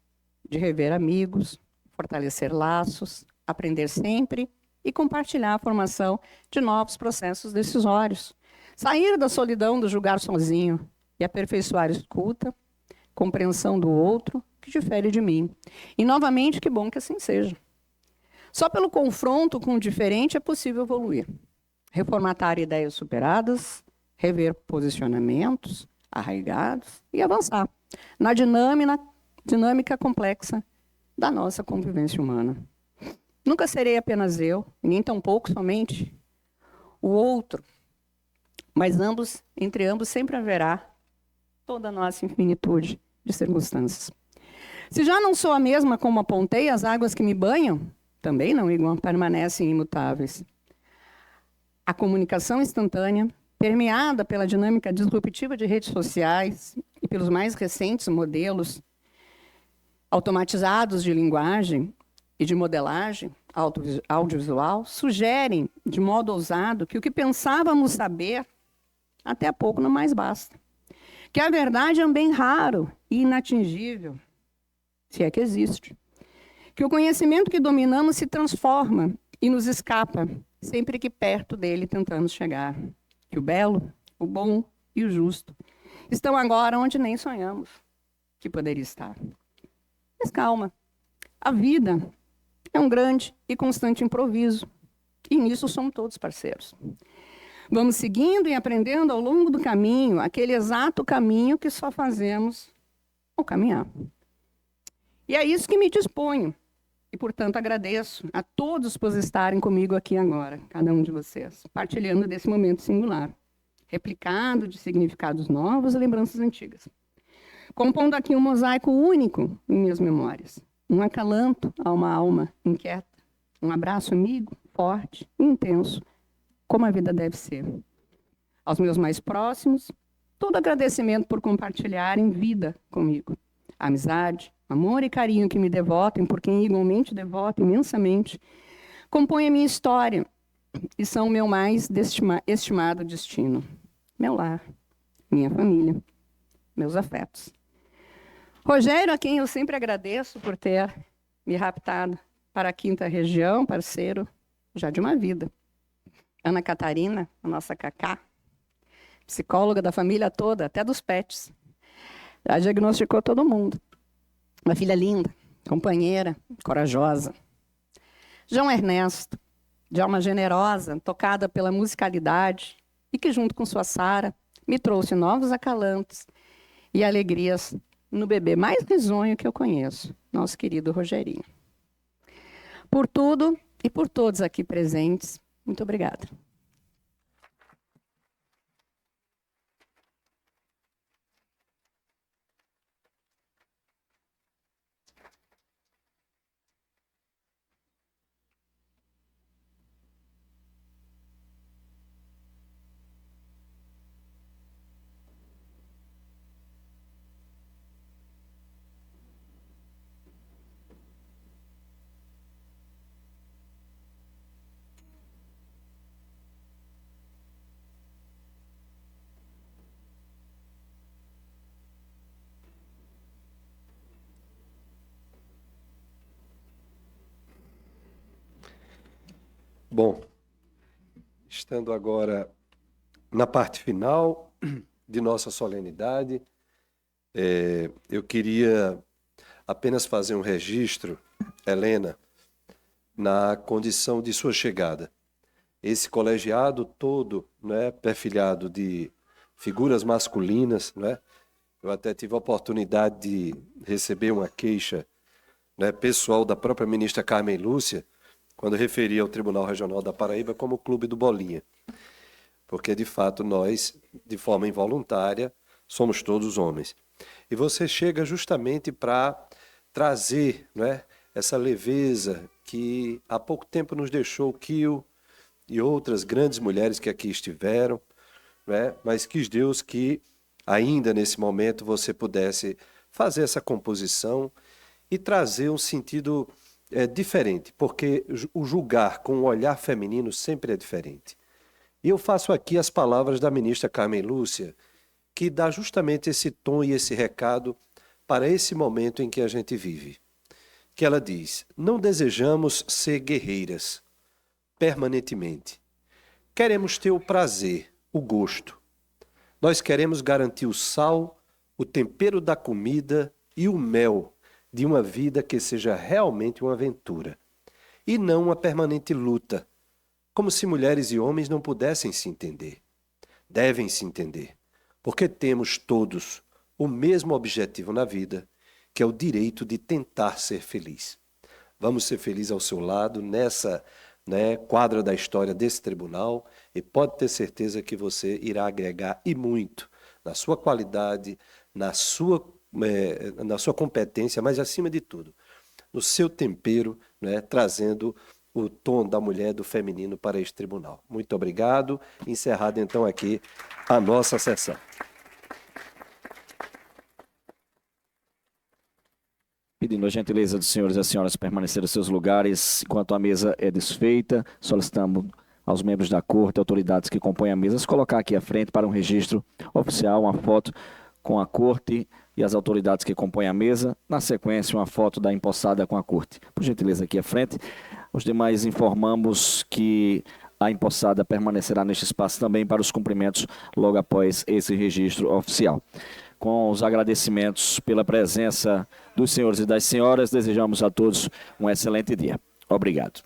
de rever amigos, fortalecer laços, aprender sempre e compartilhar a formação de novos processos decisórios. Sair da solidão do julgar sozinho e aperfeiçoar a escuta, compreensão do outro que difere de mim. E, novamente, que bom que assim seja. Só pelo confronto com o diferente é possível evoluir. Reformatar ideias superadas, rever posicionamentos arraigados e avançar na dinâmica complexa da nossa convivência humana. Nunca serei apenas eu, e nem tampouco somente o outro, mas entre ambos sempre haverá toda a nossa infinitude de circunstâncias. Se já não sou a mesma como apontei, as águas que me banham também não permanecem imutáveis. A comunicação instantânea, permeada pela dinâmica disruptiva de redes sociais e pelos mais recentes modelos automatizados de linguagem e de modelagem audiovisual, sugerem, de modo ousado, que o que pensávamos saber, até há pouco não mais basta. Que a verdade é um bem raro e inatingível, se é que existe. Que o conhecimento que dominamos se transforma e nos escapa, sempre que perto dele tentamos chegar. Que o belo, o bom e o justo estão agora onde nem sonhamos que poderia estar. Mas calma, a vida é um grande e constante improviso, e nisso somos todos parceiros. Vamos seguindo e aprendendo ao longo do caminho, aquele exato caminho que só fazemos ao caminhar. E é isso que me disponho, e, portanto, agradeço a todos por estarem comigo aqui agora, cada um de vocês, partilhando desse momento singular, replicado de significados novos e lembranças antigas. Compondo aqui um mosaico único em minhas memórias, um acalanto a uma alma inquieta, um abraço amigo, forte e intenso, como a vida deve ser. Aos meus mais próximos, todo agradecimento por compartilharem vida comigo. Amizade, amor e carinho que me devotem, por quem igualmente devoto imensamente, compõem a minha história e são o meu mais estimado destino. Meu lar, minha família, meus afetos. Rogério, a quem eu sempre agradeço por ter me raptado para a 5ª região, parceiro já de uma vida. Ana Catarina, a nossa Cacá, psicóloga da família toda, até dos pets. Já diagnosticou todo mundo. Uma filha linda, companheira, corajosa. João Ernesto, de alma generosa, tocada pela musicalidade, e que, junto com sua Sara, me trouxe novos acalantos e alegrias no bebê mais risonho que eu conheço, nosso querido Rogerinho. Por tudo e por todos aqui presentes, muito obrigada. Bom, estando agora na parte final de nossa solenidade, eu queria apenas fazer um registro, Helena, na condição de sua chegada. Esse colegiado todo, né, perfilhado de figuras masculinas, né? Eu até tive a oportunidade de receber uma queixa, né, pessoal da própria ministra Carmen Lúcia, quando referia ao Tribunal Regional da Paraíba como o Clube do Bolinha. Porque, de fato, nós, de forma involuntária, somos todos homens. E você chega justamente para trazer, né, essa leveza que há pouco tempo nos deixou Kio e outras grandes mulheres que aqui estiveram, né, mas quis Deus que, ainda nesse momento, você pudesse fazer essa composição e trazer um sentido diferente, porque o julgar com o olhar feminino sempre é diferente. E eu faço aqui as palavras da ministra Carmen Lúcia, que dá justamente esse tom e esse recado para esse momento em que a gente vive. Que ela diz: não desejamos ser guerreiras permanentemente. Queremos ter o prazer, o gosto. Nós queremos garantir o sal, o tempero da comida e o mel de uma vida que seja realmente uma aventura, e não uma permanente luta, como se mulheres e homens não pudessem se entender. Devem se entender, porque temos todos o mesmo objetivo na vida, que é o direito de tentar ser feliz. Vamos ser felizes ao seu lado, nessa quadra da história desse tribunal, e pode ter certeza que você irá agregar e muito na sua qualidade, na sua competência, mas acima de tudo, no seu tempero, né, trazendo o tom da mulher, do feminino para este tribunal. Muito obrigado. Encerrada então aqui a nossa sessão. Pedindo a gentileza dos senhores e as senhoras permanecerem em seus lugares enquanto a mesa é desfeita, solicitamos aos membros da corte, autoridades que compõem a mesa, se colocar aqui à frente para um registro oficial, uma foto com a corte e as autoridades que compõem a mesa. Na sequência, uma foto da empossada com a corte. Por gentileza, aqui à frente. Os demais informamos que a empossada permanecerá neste espaço também para os cumprimentos logo após esse registro oficial. Com os agradecimentos pela presença dos senhores e das senhoras, desejamos a todos um excelente dia. Obrigado.